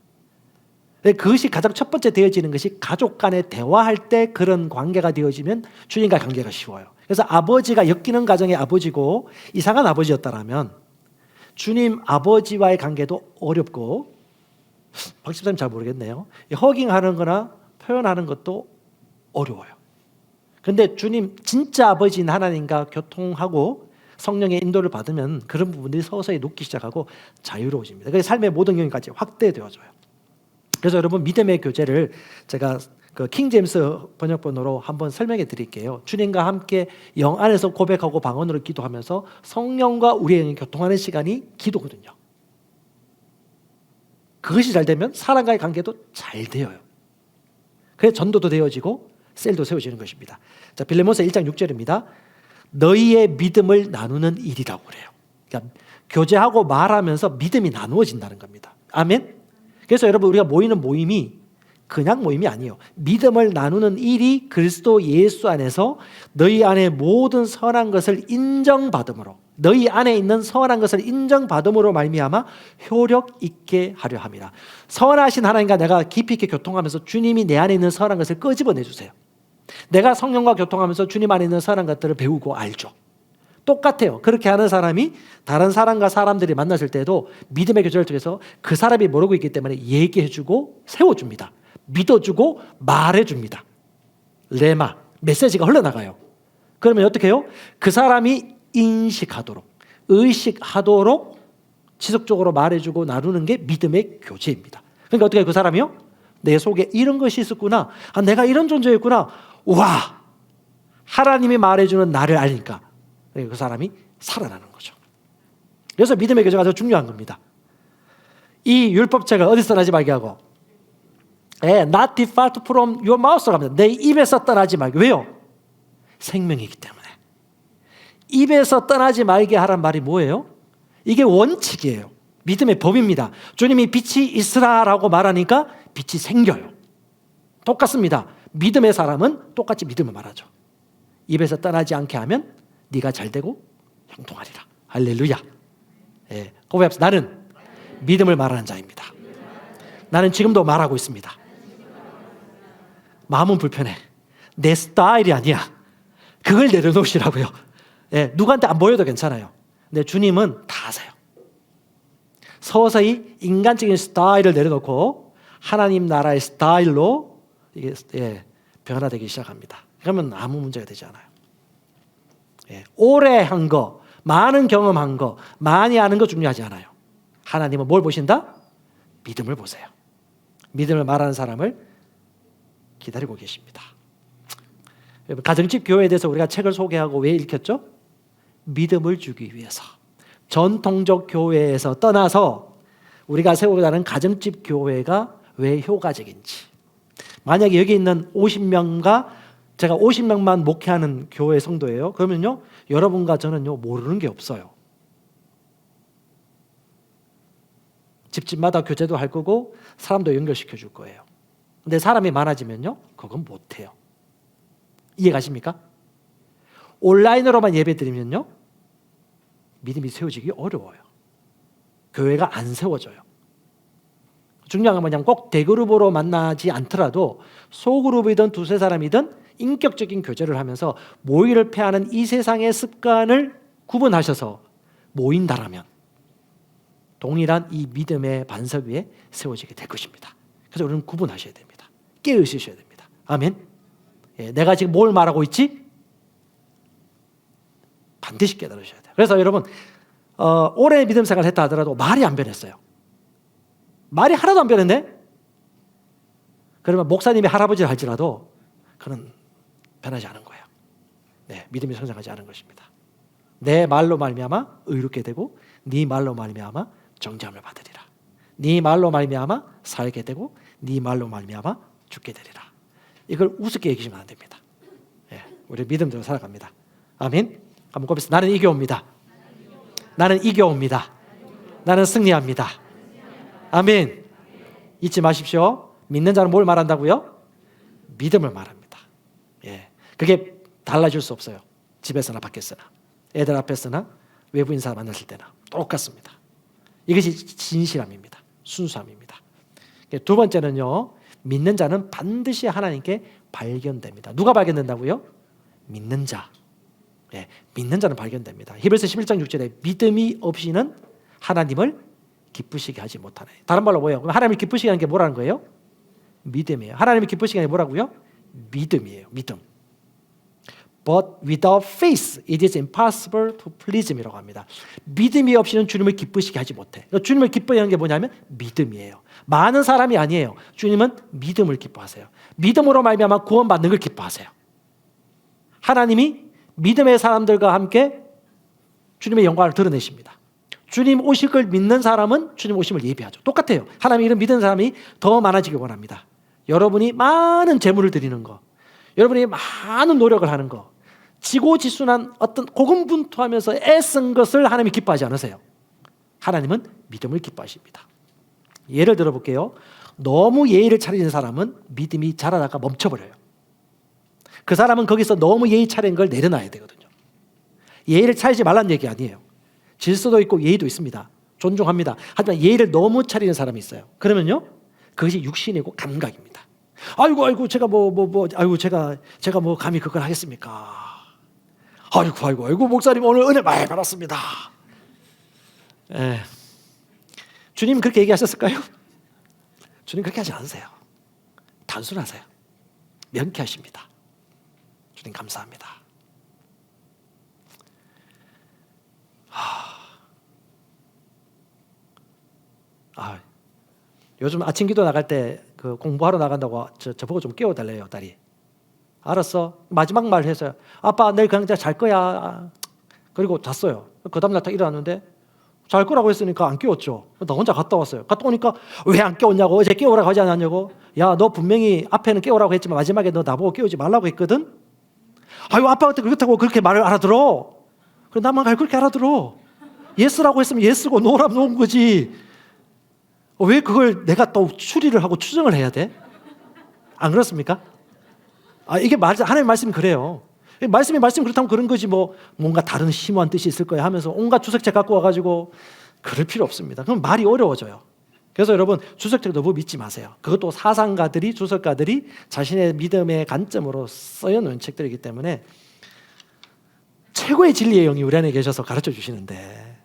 그것이 가장 첫 번째 되어지는 것이 가족 간에 대화할 때 그런 관계가 되어지면 주님과 관계가 쉬워요. 그래서 아버지가 엮이는 가정의 아버지고 이상한 아버지였다라면 주님 아버지와의 관계도 어렵고, 박 집사님 잘 모르겠네요. 허깅하는 거나 표현하는 것도 어려워요. 그런데 주님 진짜 아버지인 하나님과 교통하고 성령의 인도를 받으면 그런 부분들이 서서히 녹기 시작하고 자유로워집니다. 그래서 삶의 모든 영역까지 확대되어져요. 그래서 여러분 믿음의 교제를 제가 그 킹제임스 번역본으로 한번 설명해 드릴게요. 주님과 함께 영 안에서 고백하고 방언으로 기도하면서 성령과 우리의 영이 교통하는 시간이 기도거든요. 그것이 잘 되면 사람과의 관계도 잘 되어요. 그래서 전도도 되어지고 셀도 세워지는 것입니다. 자, 빌레몬서 1장 6절입니다. 너희의 믿음을 나누는 일이라고 그래요. 그러니까 교제하고 말하면서 믿음이 나누어진다는 겁니다. 아멘. 그래서 여러분 우리가 모이는 모임이 그냥 모임이 아니에요. 믿음을 나누는 일이 그리스도 예수 안에서 너희 안에 모든 선한 것을 인정받음으로, 너희 안에 있는 선한 것을 인정받음으로 말미암아 효력 있게 하려 함이라. 선하신 하나님과 내가 깊이 있게 교통하면서 주님이 내 안에 있는 선한 것을 끄집어내 주세요. 내가 성령과 교통하면서 주님 안에 있는 선한 것들을 배우고 알죠. 똑같아요. 그렇게 하는 사람이 다른 사람과 사람들이 만났을 때도 믿음의 교제를 통해서 그 사람이 모르고 있기 때문에 얘기해주고 세워줍니다. 믿어주고 말해줍니다. 레마, 메시지가 흘러나가요. 그러면 어떻게 해요? 그 사람이 인식하도록, 의식하도록 지속적으로 말해주고 나누는 게 믿음의 교제입니다. 그러니까 어떻게 해요? 그 사람이요? 내 속에 이런 것이 있었구나. 내가 이런 존재였구나. 와! 하나님이 말해주는 나를 알니까 그 사람이 살아나는 거죠. 그래서 믿음의 교제가 아주 중요한 겁니다. 이 율법책을 어디서 떠나지 말게 하고, not depart from your mouth라고 합니다. 내 입에서 떠나지 말게. 왜요? 생명이기 때문에. 입에서 떠나지 말게 하란 말이 뭐예요? 이게 원칙이에요. 믿음의 법입니다. 주님이 빛이 있으라라고 말하니까 빛이 생겨요. 똑같습니다. 믿음의 사람은 똑같이 믿음을 말하죠. 입에서 떠나지 않게 하면 네가 잘되고 형통하리라. 할렐루야. 고백합시다. 나는 믿음을 말하는 자입니다. 나는 지금도 말하고 있습니다. 마음은 불편해. 내 스타일이 아니야. 그걸 내려놓으시라고요. 누구한테 안 보여도 괜찮아요. 근데 주님은 다 아세요. 서서히 인간적인 스타일을 내려놓고 하나님 나라의 스타일로 이게 변화되기 시작합니다. 그러면 아무 문제가 되지 않아요. 오래 한 거, 많은 경험한 거, 많이 아는 거 중요하지 않아요. 하나님은 뭘 보신다? 믿음을 보세요. 믿음을 말하는 사람을 기다리고 계십니다. 가정집 교회에 대해서 우리가 책을 소개하고 왜 읽혔죠? 믿음을 주기 위해서. 전통적 교회에서 떠나서 우리가 세우고자는 가정집 교회가 왜 효과적인지. 만약에 여기 있는 50명과 제가 50명만 목회하는 교회 성도예요. 그러면요, 여러분과 저는요, 모르는 게 없어요. 집집마다 교제도 할 거고 사람도 연결시켜 줄 거예요. 근데 사람이 많아지면요, 그건 못해요. 이해가십니까? 온라인으로만 예배 드리면요, 믿음이 세워지기 어려워요. 교회가 안 세워져요. 중요한 건 뭐냐면 꼭 대그룹으로 만나지 않더라도 소그룹이든 두세 사람이든 인격적인 교제를 하면서 모의를 패하는 이 세상의 습관을 구분하셔서 모인다라면 동일한 이 믿음의 반석 위에 세워지게 될 것입니다. 그래서 우리는 구분하셔야 됩니다. 깨어있으셔야 됩니다. 아멘. 예, 내가 지금 뭘 말하고 있지? 반드시 깨달으셔야 돼요. 그래서 여러분, 오래 믿음 생활을 했다 하더라도 말이 안 변했어요. 말이 하나도 안 변했네? 그러면 목사님이 할아버지를 할지라도 그는 변하지 않은 거예요. 네, 믿음이 성장하지 않은 것입니다. 내 말로 말미암아 의롭게 되고 네 말로 말미암아 정죄함을 받으리라. 네 말로 말미암아 살게 되고 네 말로 말미암아 죽게 되리라. 이걸 우습게 여기시면 안 됩니다. 네, 우리 믿음대로 살아갑니다. 아멘. 한번 고백해서 나는 이겨옵니다. 나는 이겨옵니다. 나는 승리합니다. 아멘. 잊지 마십시오. 믿는 자는 뭘 말한다고요? 믿음을 말합니다. 예, 그게 달라질 수 없어요. 집에서나 밖에서나, 애들 앞에서나 외부인 사람 만났을 때나 똑같습니다. 이것이 진실함입니다. 순수함입니다. 두 번째는요, 믿는 자는 반드시 하나님께 발견됩니다. 누가 발견된다고요? 믿는 자. 예, 믿는 자는 발견됩니다. 히브리서 11장 6절에 믿음이 없이는 하나님을 기쁘시게 하지 못하네. 다른 말로 뭐예요? 하나님을 기쁘시게 하는 게 뭐라는 거예요? 믿음이에요. 하나님을 기쁘시게 하는 게 뭐라고요? 믿음이에요. 믿음. But without faith, it is impossible to please Him이라고 합니다. 믿음이 없이는 주님을 기쁘시게 하지 못해. 주님을 기뻐하게 하는 게 뭐냐면 믿음이에요. 많은 사람이 아니에요. 주님은 믿음을 기뻐하세요. 믿음으로 말미암아 구원받는 걸 기뻐하세요. 하나님이 믿음의 사람들과 함께 주님의 영광을 드러내십니다. 주님 오실 걸 믿는 사람은 주님 오심을 예비하죠. 똑같아요. 하나님이 이런 믿는 사람이 더 많아지길 원합니다. 여러분이 많은 재물을 드리는 거, 여러분이 많은 노력을 하는 거, 지고지순한 어떤 고군분투하면서 애쓴 것을 하나님이 기뻐하지 않으세요. 하나님은 믿음을 기뻐하십니다. 예를 들어볼게요. 너무 예의를 차리는 사람은 믿음이 자라다가 멈춰버려요. 그 사람은 거기서 너무 예의 차린 걸 내려놔야 되거든요. 예의를 차리지 말라는 얘기 아니에요. 질서도 있고 예의도 있습니다. 존중합니다. 하지만 예의를 너무 차리는 사람이 있어요. 그러면요, 그것이 육신이고 감각입니다. 아이고 제가 아이고 제가 뭐 감히 그걸 하겠습니까? 아이고 목사님 오늘 은혜 많이 받았습니다. 예. 주님 그렇게 얘기하셨을까요? 주님 그렇게 하지 않으세요. 단순하세요. 명쾌하십니다. 주님 감사합니다. 요즘 아침 기도 나갈 때 그 공부하러 나간다고 저보고 좀 깨워달래요, 딸이. 알았어. 마지막 말 했어요. 아빠 내일 그냥 잘 거야. 그리고 잤어요. 그 다음날 딱 일어났는데 잘 거라고 했으니까 안 깨웠죠. 나 혼자 갔다 왔어요. 갔다 오니까 왜 안 깨웠냐고. 어제 깨우라고 하지 않았냐고. 야, 너 분명히 앞에는 깨우라고 했지만 마지막에 너 나보고 깨우지 말라고 했거든. 아유, 아빠가 그렇다고 그렇게 말을 알아들어. 그래, 나만 그렇게 알아들어. 예스라고 했으면 예스고 노라면 노인 거지. 왜 그걸 내가 또 추리를 하고 추정을 해야 돼? 안 그렇습니까? 이게 하나님의 말씀이 그래요. 말씀이 그렇다면 그런 거지 뭐 뭔가 다른 심오한 뜻이 있을 거야 하면서 온갖 주석책 갖고 와가지고 그럴 필요 없습니다. 그럼 말이 어려워져요. 그래서 여러분 주석책 너무 믿지 마세요. 그것도 사상가들이 주석가들이 자신의 믿음의 관점으로 써놓은 책들이기 때문에 최고의 진리의 영이 우리 안에 계셔서 가르쳐 주시는데,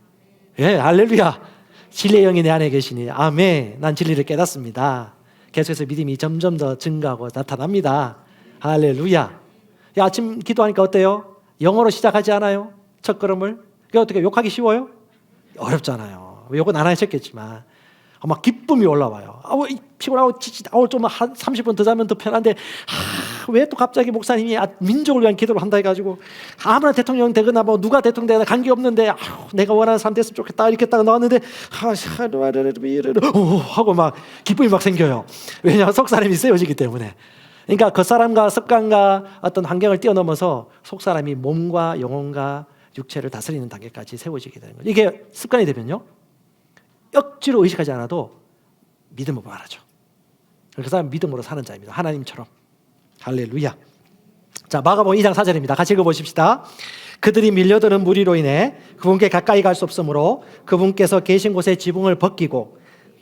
예, 할렐루야. 진리의 영이 내 안에 계시니 아멘. 난 진리를 깨닫습니다. 계속해서 믿음이 점점 더 증가하고 나타납니다. 할렐루야. 아침 기도하니까 어때요? 영어로 시작하지 않아요? 첫 걸음을. 그게 어떻게 욕하기 쉬워요? 어렵잖아요. 욕은 안 하셨겠지만 막 기쁨이 올라와요. 피곤하고 좀 한 30분 더 자면 더 편한데 왜 또 갑자기 목사님이 민족을 위한 기도를 한다 해가지고 아무나 대통령 되거나 뭐 누가 대통령 되거나 관계없는데 내가 원하는 사람 됐으면 좋겠다 이렇게 딱 나왔는데 하고 막 기쁨이 막 생겨요. 왜냐하면 속 사람이 세워지기 때문에. 그러니까 겉사람과 습관과 어떤 환경을 뛰어넘어서 속사람이 몸과 영혼과 육체를 다스리는 단계까지 세워지게 되는 거죠. 이게 습관이 되면요, 억지로 의식하지 않아도 믿음으로 말하죠. 그 사람 믿음으로 사는 자입니다. 하나님처럼. 할렐루야. 자, 마가복음 2장 4절입니다. 같이 읽어보십시다. 그들이 밀려드는 무리로 인해 그분께 가까이 갈 수 없으므로 그분께서 계신 곳에 지붕을 벗기고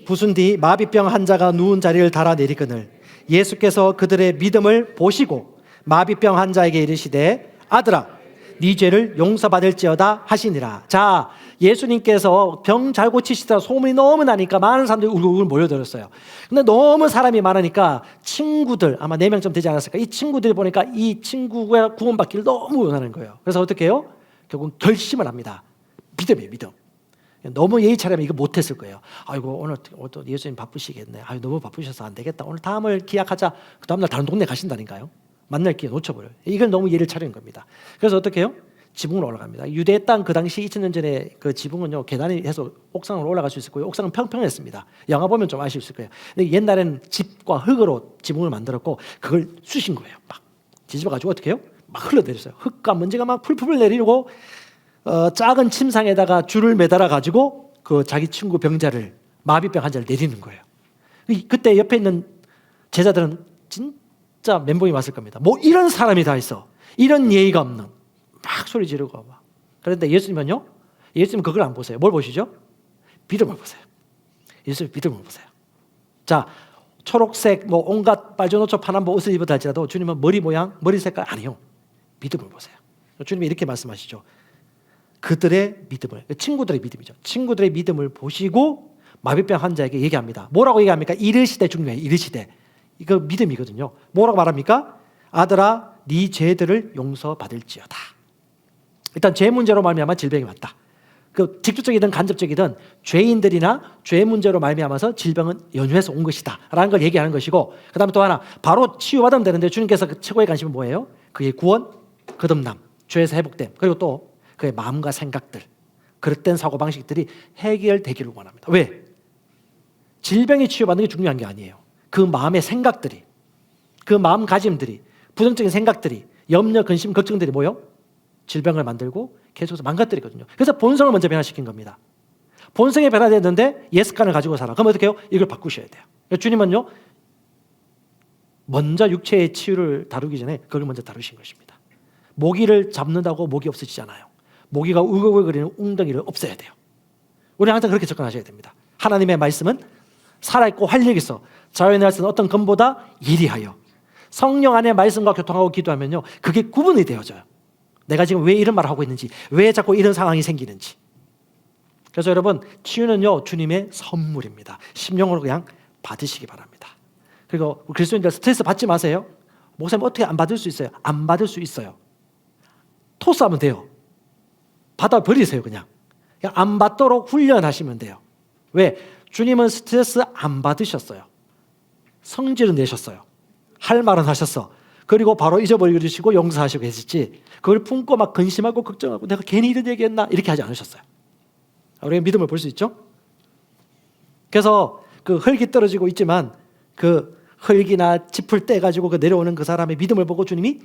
부순 뒤 마비병 환자가 누운 자리를 달아내리거늘 예수께서 그들의 믿음을 보시고 마비병 환자에게 이르시되 아들아 네 죄를 용서받을지어다 하시니라. 자, 예수님께서 병 잘 고치시더라 소문이 너무 나니까 많은 사람들이 울글울 모여들었어요. 근데 너무 사람이 많으니까 친구들 아마 4명쯤 되지 않았을까, 이 친구들이 보니까 이 친구가 구원받기를 너무 원하는 거예요. 그래서 어떻게 해요? 결국 결심을 합니다. 믿음이에요, 믿음. 너무 예의 차리면 이거 못했을 거예요. 아이고 오늘 또 예수님 바쁘시겠네. 아유 너무 바쁘셔서 안 되겠다. 오늘 다음을 기약하자. 그 다음날 다른 동네 가신다니까요. 만날 기회 놓쳐버려요. 이걸 너무 예를 차리는 겁니다. 그래서 어떻게 해요? 지붕으로 올라갑니다. 유대 땅 그 당시 2000년 전에 그 지붕은요, 계단이 해서 옥상으로 올라갈 수 있었고요. 옥상은 평평했습니다. 영화 보면 좀 아실 수 있을 거예요. 근데 옛날에는 집과 흙으로 지붕을 만들었고 그걸 쑤신 거예요. 막 뒤집어가지고 어떻게 해요? 막 흘러내렸어요. 흙과 먼지가 막 풀풀 내리고 작은 침상에다가 줄을 매달아 가지고 그 자기 친구 병자를, 마비병 환자를 내리는 거예요. 그때 옆에 있는 제자들은 진짜 멘붕이 왔을 겁니다. 뭐 이런 사람이 다 있어. 이런 예의가 없는. 막 소리 지르고 막. 그런데 예수님은요? 예수님은 그걸 안 보세요. 뭘 보시죠? 믿음을 보세요. 예수님 믿음을 보세요. 자, 초록색 뭐 온갖 빨주노초 파남보 옷을 입었다 할지라도 주님은 머리 모양, 머리 색깔 아니요. 믿음을 보세요. 주님이 이렇게 말씀하시죠. 그들의 믿음을, 친구들의 믿음이죠. 친구들의 믿음을 보시고 마비병 환자에게 얘기합니다. 뭐라고 얘기합니까? 이르시되 중요해요. 이르시되. 이거 믿음이거든요. 뭐라고 말합니까? 아들아 네 죄들을 용서받을지어다. 일단 죄 문제로 말미암아 질병이 왔다. 그 직접적이든 간접적이든 죄인들이나 죄 문제로 말미암아서 질병은 연유해서 온 것이다 라는 걸 얘기하는 것이고, 그 다음에 또 하나 바로 치유받으면 되는데 주님께서 그 최고의 관심은 뭐예요? 그의 구원, 거듭남, 죄에서 회복됨, 그리고 또 그의 마음과 생각들, 그릇된 사고방식들이 해결되기를 원합니다. 왜? 질병이 치유받는 게 중요한 게 아니에요. 그 마음의 생각들이, 그 마음가짐들이, 부정적인 생각들이, 염려, 근심, 걱정들이 뭐요? 질병을 만들고 계속해서 망가뜨리거든요. 그래서 본성을 먼저 변화시킨 겁니다. 본성이 변화됐는데 예습관을 가지고 살아. 그럼 어떻게 해요? 이걸 바꾸셔야 돼요. 주님은요, 먼저 육체의 치유를 다루기 전에 그걸 먼저 다루신 것입니다. 모기를 잡는다고 모기 없어지지 않아요. 모기가 우글우글거리는 웅덩이를 없애야 돼요. 우리는 항상 그렇게 접근하셔야 됩니다. 하나님의 말씀은 살아있고 활력 있어 자연의 쓰는 어떤 검보다 예리하여 성령 안에 말씀과 교통하고 기도하면요, 그게 구분이 되어져요. 내가 지금 왜 이런 말을 하고 있는지, 왜 자꾸 이런 상황이 생기는지. 그래서 여러분, 치유는요 주님의 선물입니다. 심령으로 그냥 받으시기 바랍니다. 그리고 그리스도인들 스트레스 받지 마세요. 목사님 어떻게 안 받을 수 있어요? 안 받을 수 있어요. 토스하면 돼요. 받아버리세요. 그냥 안 받도록 훈련하시면 돼요. 왜? 주님은 스트레스 안 받으셨어요. 성질은 내셨어요. 할 말은 하셨어. 그리고 바로 잊어버리시고 용서하시고 했었지, 그걸 품고 막 근심하고 걱정하고 내가 괜히 이런 얘기했나 이렇게 하지 않으셨어요. 우리가 믿음을 볼 수 있죠. 그래서 그 흙이 떨어지고 있지만 그 흙이나 짚을 떼가지고 그 내려오는 그 사람의 믿음을 보고 주님이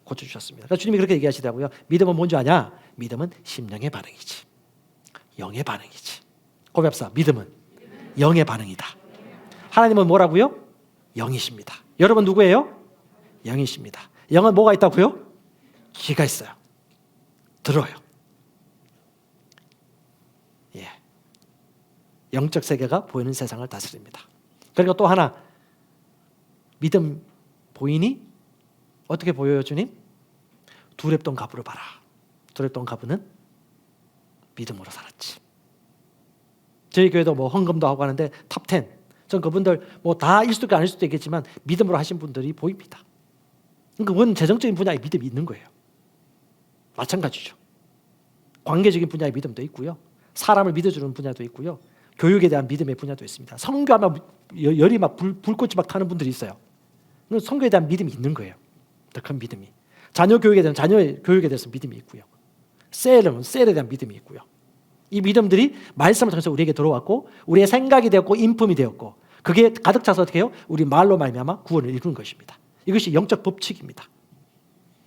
고쳐주셨습니다. 그러니까 주님이 그렇게 얘기하시더라고요. 믿음은 뭔지 아냐? 믿음은 심령의 반응이지, 영의 반응이지. 고백합시다. 믿음은 영의 반응이다. 하나님은 뭐라고요? 영이십니다. 여러분 누구예요? 영이십니다. 영은 뭐가 있다고요? 귀가 있어요. 들어요. 예. 영적 세계가 보이는 세상을 다스립니다. 그리고 또 하나, 믿음 보이니? 어떻게 보여요, 주님? 두렙돈 가부를 봐라. 두렙돈 가부는 믿음으로 살았지. 저희 교회도 뭐 헌금도 하고 하는데 탑 10. 전 그분들 뭐 다일 수도 있고 아닐 수도 있겠지만 믿음으로 하신 분들이 보입니다. 그건 재정적인 분야에 믿음이 있는 거예요. 마찬가지죠. 관계적인 분야의 믿음도 있고요. 사람을 믿어주는 분야도 있고요. 교육에 대한 믿음의 분야도 있습니다. 선교하면 열이 막 불꽃이 막 타는 분들이 있어요. 선교에 대한 믿음이 있는 거예요. 더 큰 믿음이. 자녀 교육에 대한 자녀의 교육에 대해서 믿음이 있고요. 셀에 대한 믿음이 있고요. 이 믿음들이 말씀을 통해서 우리에게 들어왔고 우리의 생각이 되었고 인품이 되었고 그게 가득 차서 어떻게 해요? 우리 말로 말미암아 구원을 이루는 것입니다. 이것이 영적 법칙입니다.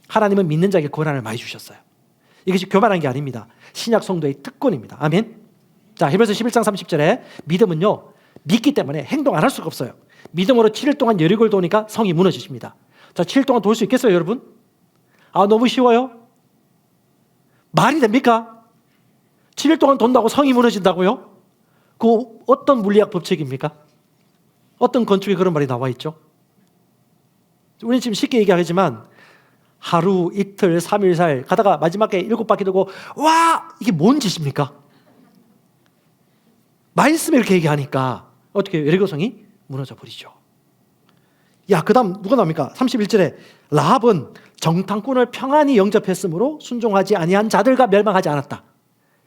하나님은 믿는 자에게 권한을 많이 주셨어요. 이것이 교만한 게 아닙니다. 신약 성도의 특권입니다. 아멘. 자, 히브리서 11장 30절에 믿음은요, 믿기 때문에 행동 안 할 수가 없어요. 믿음으로 7일 동안 여리고를 도니까 성이 무너지십니다. 자, 7일 동안 돌 수 있겠어요, 여러분? 아, 너무 쉬워요? 말이 됩니까? 7일 동안 돈다고 성이 무너진다고요? 그 어떤 물리학 법칙입니까? 어떤 건축에 그런 말이 나와 있죠? 우리는 지금 쉽게 얘기하지만 하루, 이틀, 3일, 4일 가다가 마지막에 7바퀴 돌고 와! 이게 뭔 짓입니까? 말씀에 이렇게 얘기하니까 어떻게 여리고성이 무너져 버리죠. 야, 그 다음 누가 나옵니까? 31절에 라합은 정탐꾼을 평안히 영접했으므로 순종하지 아니한 자들과 멸망하지 않았다.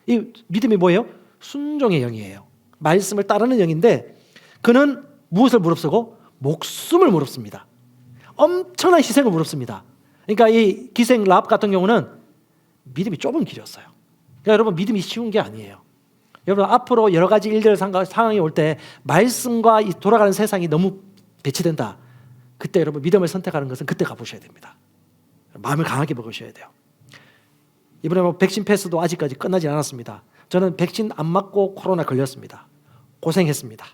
이 믿음이 뭐예요? 순종의 영이에요. 말씀을 따르는 영인데 그는 무엇을 무릅쓰고? 목숨을 무릅씁니다. 엄청난 희생을 무릅씁니다. 그러니까 이 기생 라합 같은 경우는 믿음이 좁은 길이었어요. 그러니까 여러분, 믿음이 쉬운 게 아니에요. 여러분, 앞으로 여러 가지 일들 상황이 올 때 말씀과 이 돌아가는 세상이 너무 배치된다. 그때 여러분, 믿음을 선택하는 것은 그때 가보셔야 됩니다. 마음을 강하게 먹으셔야 돼요. 이번에 뭐 백신 패스도 아직까지 끝나지 않았습니다. 저는 백신 안 맞고 코로나 걸렸습니다. 고생했습니다.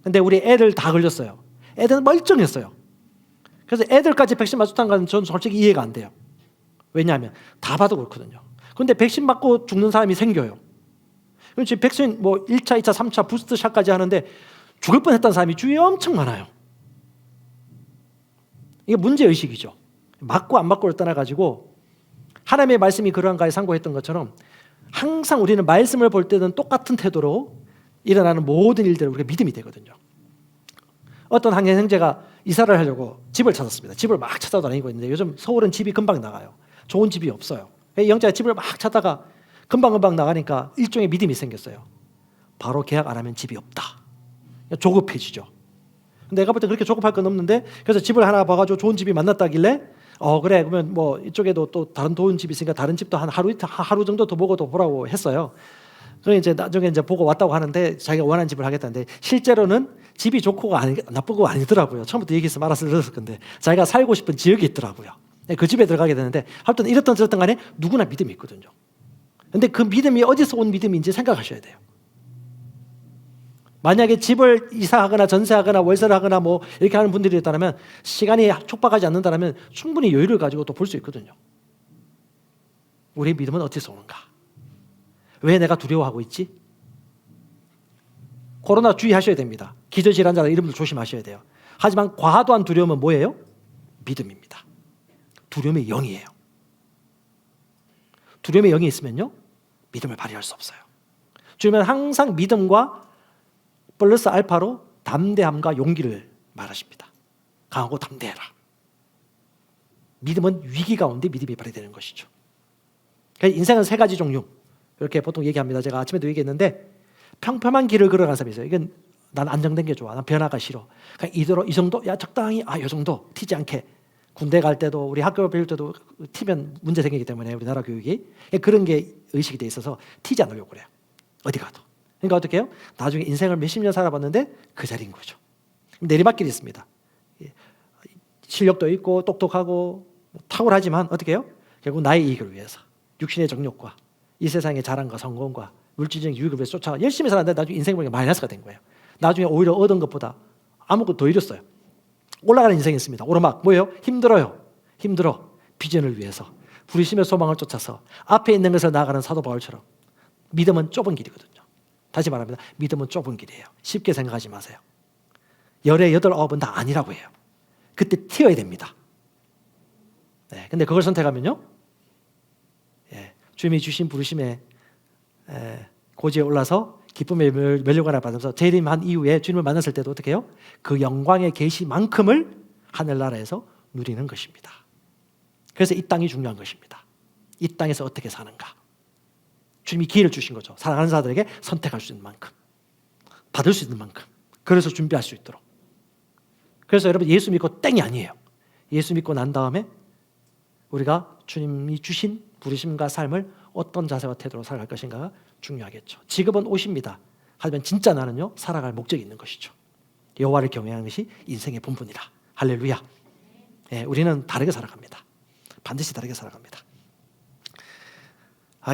근데 우리 애들 다 걸렸어요. 애들은 멀쩡했어요. 그래서 애들까지 백신 맞았다는 건 저는 솔직히 이해가 안 돼요. 왜냐하면 다 봐도 그렇거든요. 그런데 백신 맞고 죽는 사람이 생겨요. 그럼 지금 백신 뭐 1차, 2차, 3차 부스트샷까지 하는데 죽을 뻔했다는 사람이 주위에 엄청 많아요. 이게 문제의식이죠. 맞고 안 맞고를 떠나가지고 하나님의 말씀이 그러한가에 상고했던 것처럼 항상 우리는 말씀을 볼 때는 똑같은 태도로 일어나는 모든 일들을 우리가 믿음이 되거든요. 어떤 한 형제가 이사를 하려고 집을 찾았습니다. 집을 막 찾아다니고 있는데 요즘 서울은 집이 금방 나가요. 좋은 집이 없어요. 영자가 집을 막 찾다가 금방금방 나가니까 일종의 믿음이 생겼어요. 바로 계약 안 하면 집이 없다. 조급해지죠. 내가 볼 때 그렇게 조급할 건 없는데 그래서 집을 하나 봐가지고 좋은 집이 만났다길래 그래 그러면 뭐 이쪽에도 또 다른 좋은 집이 있으니까 다른 집도 한 하루 정도 더 보고 또 보라고 했어요. 그래 이제 나중에 이제 보고 왔다고 하는데 자기가 원하는 집을 하겠다는데 실제로는 집이 좋고가 나쁘고 아니더라고요. 처음부터 얘기했으면 알아서 들었을 건데 자기가 살고 싶은 지역이 있더라고요. 그 집에 들어가게 되는데 하여튼 이렇든 저렇든 간에 누구나 믿음이 있거든요. 근데 그 믿음이 어디서 온 믿음인지 생각하셔야 돼요. 만약에 집을 이사하거나 전세하거나 월세를 하거나 뭐 이렇게 하는 분들이 있다면 시간이 촉박하지 않는다면 충분히 여유를 가지고 또 볼 수 있거든요. 우리의 믿음은 어디서 오는가? 왜 내가 두려워하고 있지? 코로나 주의하셔야 됩니다. 기저질환자들 이름도 조심하셔야 돼요. 하지만 과도한 두려움은 뭐예요? 믿음입니다. 두려움의 영이에요. 두려움의 영이 있으면요 믿음을 발휘할 수 없어요. 주님은 항상 믿음과 플러스 알파로 담대함과 용기를 말하십니다. 강하고 담대해라. 믿음은 위기 가운데 믿음이 발휘되는 것이죠. 인생은 세 가지 종류 이렇게 보통 얘기합니다. 제가 아침에도 얘기했는데 평평한 길을 걸어가는 사람이 있어요. 이건 난 안정된 게 좋아. 난 변화가 싫어. 그러니까 이 정도, 야 적당히, 이 정도 튀지 않게. 군대 갈 때도 우리 학교 배울 때도 튀면 문제 생기기 때문에 우리나라 교육이 그런 게 의식이 돼 있어서 튀지 않으려고 그래요. 어디 가도. 그러니까 어떻게 해요? 나중에 인생을 몇십 년 살아봤는데 그 자리인 거죠. 내리막길이 있습니다. 실력도 있고 똑똑하고 탁월하지만 어떻게 해요? 결국 나의 이익을 위해서 육신의 정욕과 이 세상의 자랑과 성공과 물질적인 유익을 위해서 쫓아가 열심히 살았는데 나중에 인생 보니까 마이너스가 된 거예요. 나중에 오히려 얻은 것보다 아무것도 더 잃었어요. 올라가는 인생이 있습니다. 오르막 뭐예요? 힘들어요. 힘들어. 비전을 위해서 부르심의 소망을 쫓아서 앞에 있는 것을 나아가는 사도 바울처럼 믿음은 좁은 길이거든요. 다시 말합니다. 믿음은 좁은 길이에요. 쉽게 생각하지 마세요. 열의 8, 9은 다 아니라고 해요. 그때 튀어야 됩니다. 네, 근데 그걸 선택하면요, 주님이 주신 부르심에 고지에 올라서 기쁨의 면류관을 받으면서 재림한 이후에 주님을 만났을 때도 어떻게 해요? 그 영광의 계시만큼을 하늘나라에서 누리는 것입니다. 그래서 이 땅이 중요한 것입니다. 이 땅에서 어떻게 사는가? 주님이 기회를 주신 거죠. 사랑하는 자들에게 선택할 수 있는 만큼, 받을 수 있는 만큼, 그래서 준비할 수 있도록. 그래서 여러분 예수 믿고 땡이 아니에요. 예수 믿고 난 다음에 우리가 주님이 주신 부르심과 삶을 어떤 자세와 태도로 살아갈 것인가가 중요하겠죠. 직업은 옷입니다. 하지만 진짜 나는요 살아갈 목적이 있는 것이죠. 여호와를 경외하는 것이 인생의 본분이라. 할렐루야. 예, 우리는 다르게 살아갑니다. 반드시 다르게 살아갑니다.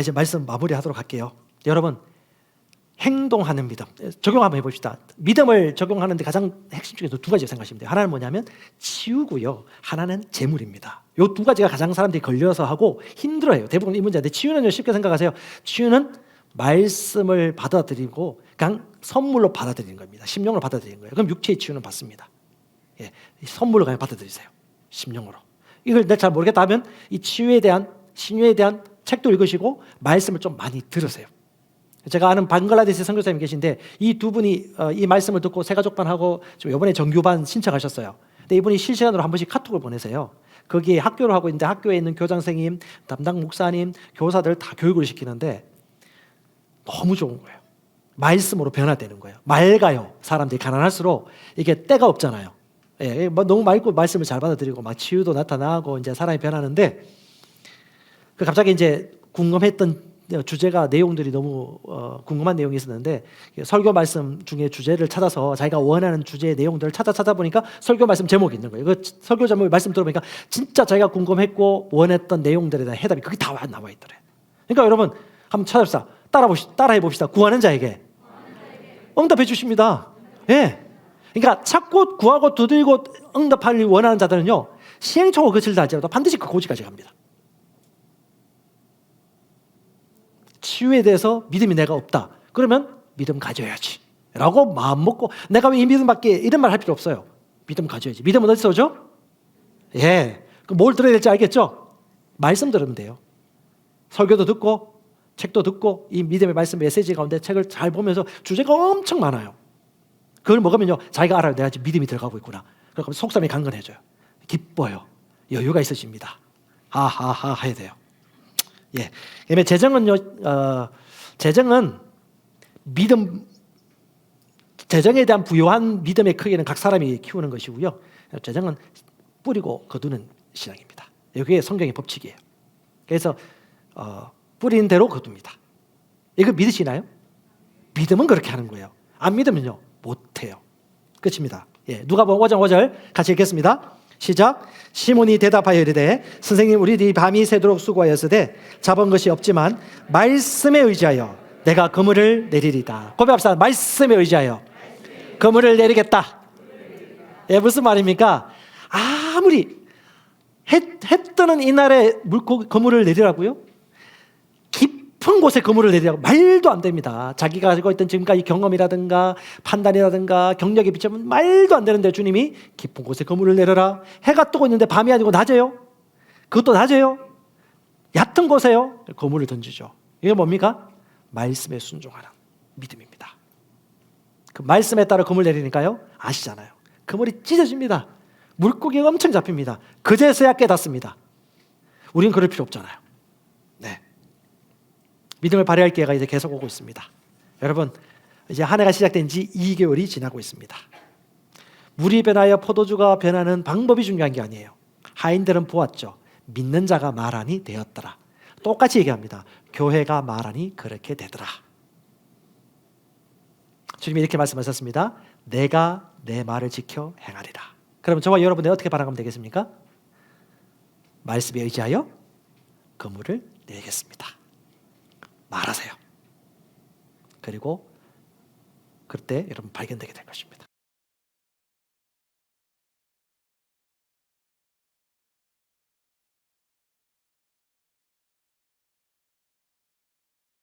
이제 말씀 마무리하도록 할게요. 여러분, 행동하는 믿음 적용 한번 해봅시다. 믿음을 적용하는데 가장 핵심 중에서 두 가지 생각하시면 돼요. 하나는 뭐냐면 치유고요, 하나는 재물입니다. 이 두 가지가 가장 사람들이 걸려서 하고 힘들어해요. 대부분 이 문제인데, 치유는 쉽게 생각하세요. 치유는 말씀을 받아들이고 그냥 선물로 받아들이는 겁니다. 심령으로 받아들이는 거예요. 그럼 육체의 치유는 받습니다. 예, 선물로 그냥 받아들이세요. 심령으로. 이걸 내가 잘 모르겠다 하면 이 치유에 대한, 신유에 대한 책도 읽으시고 말씀을 좀 많이 들으세요. 제가 아는 방글라데시 선교사님 계신데 이 두 분이 이 말씀을 듣고 새가족반하고 이번에 정규반 신청하셨어요. 근데 이분이 실시간으로 한 번씩 카톡을 보내세요. 거기에 학교를 하고 있는데 학교에 있는 교장 선생님, 담당 목사님, 교사들 다 교육을 시키는데 너무 좋은 거예요. 말씀으로 변화되는 거예요. 맑아요. 사람들이 가난할수록 이게 때가 없잖아요. 예, 너무 맑고 말씀을 잘 받아들이고 막 치유도 나타나고 이제 사람이 변하는데, 갑자기 이제 궁금했던 주제가, 내용들이 너무 궁금한 내용이 있었는데, 설교 말씀 중에 주제를 찾아서 자기가 원하는 주제의 내용들을 찾아보니까 설교 말씀 제목이 있는 거예요. 그 설교 제목 말씀 들어보니까 진짜 자기가 궁금했고 원했던 내용들에 대한 해답이 그게 다 나와 있더래요. 그러니까 여러분 한번 찾아봅시다. 따라해 봅시다. 구하는 자에게 응답해 주십니다. 예. 그러니까 찾고 구하고 두들고 응답하길 원하는 자들은요, 시행착오 거칠다 할지라도 반드시 그 고지까지 갑니다. 치유에 대해서 믿음이 내가 없다. 그러면 믿음 가져야지 라고 마음 먹고, 내가 왜 이 믿음 밖에 이런 말 할 필요 없어요. 믿음 가져야지. 믿음은 어디서 오죠? 예. 뭘 들어야 될지 알겠죠? 말씀 들으면 돼요. 설교도 듣고 책도 듣고 이 믿음의 말씀 메시지 가운데 책을 잘 보면서 주제가 엄청 많아요. 그걸 먹으면요, 자기가 알아요. 내가 지금 믿음이 들어가고 있구나. 그러면 속삼이 강건해져요. 기뻐요. 여유가 있어집니다. 하하하 해야 돼요. 예. 그다음에 재정은 믿음, 재정에 대한 부요한 믿음의 크기는 각 사람이 키우는 것이고요. 재정은 뿌리고 거두는 신앙입니다. 이게 성경의 법칙이에요. 그래서 뿌리는 대로 거둡니다. 이거 믿으시나요? 믿으면 그렇게 하는 거예요. 안 믿으면요, 못해요. 끝입니다. 예, 누가복음 5장 5절 같이 읽겠습니다. 시작. 시몬이 대답하여 이르되 선생님, 우리들이 밤이 새도록 수고하였으되 잡은 것이 없지만 말씀에 의지하여 내가 그물을 내리리다. 고백합시다. 말씀에 의지하여 그물을 내리겠다. 예, 무슨 말입니까? 아무리 해 뜨는 이날에 그물을 내리라고요? 깊은 곳에 그물을 내리라고 말도 안 됩니다. 자기가 가지고 있던 지금까지 경험이라든가 판단이라든가 경력에 비추면 말도 안 되는데 주님이 깊은 곳에 그물을 내려라. 해가 뜨고 있는데 밤이 아니고 낮에요. 그것도 낮에요. 얕은 곳에요. 그물을 던지죠. 이게 뭡니까? 말씀에 순종하는 믿음입니다. 그 말씀에 따라 그물 내리니까요, 아시잖아요. 그물이 찢어집니다. 물고기가 엄청 잡힙니다. 그제서야 깨닫습니다. 우리는 그럴 필요 없잖아요. 네. 믿음을 발휘할 기회가 이제 계속 오고 있습니다. 여러분, 이제 한 해가 시작된 지 2개월이 지나고 있습니다. 물이 변하여 포도주가 변하는 방법이 중요한 게 아니에요. 하인들은 보았죠. 믿는 자가 말하니 되었더라. 똑같이 얘기합니다. 교회가 말하니 그렇게 되더라. 주님이 이렇게 말씀하셨습니다. 내가 내 말을 지켜 행하리라. 그럼 저와 여러분이 어떻게 반응하면 되겠습니까? 말씀에 의지하여 그물을 내겠습니다. 말하세요. 그리고 그때 여러분 발견되게 될 것입니다.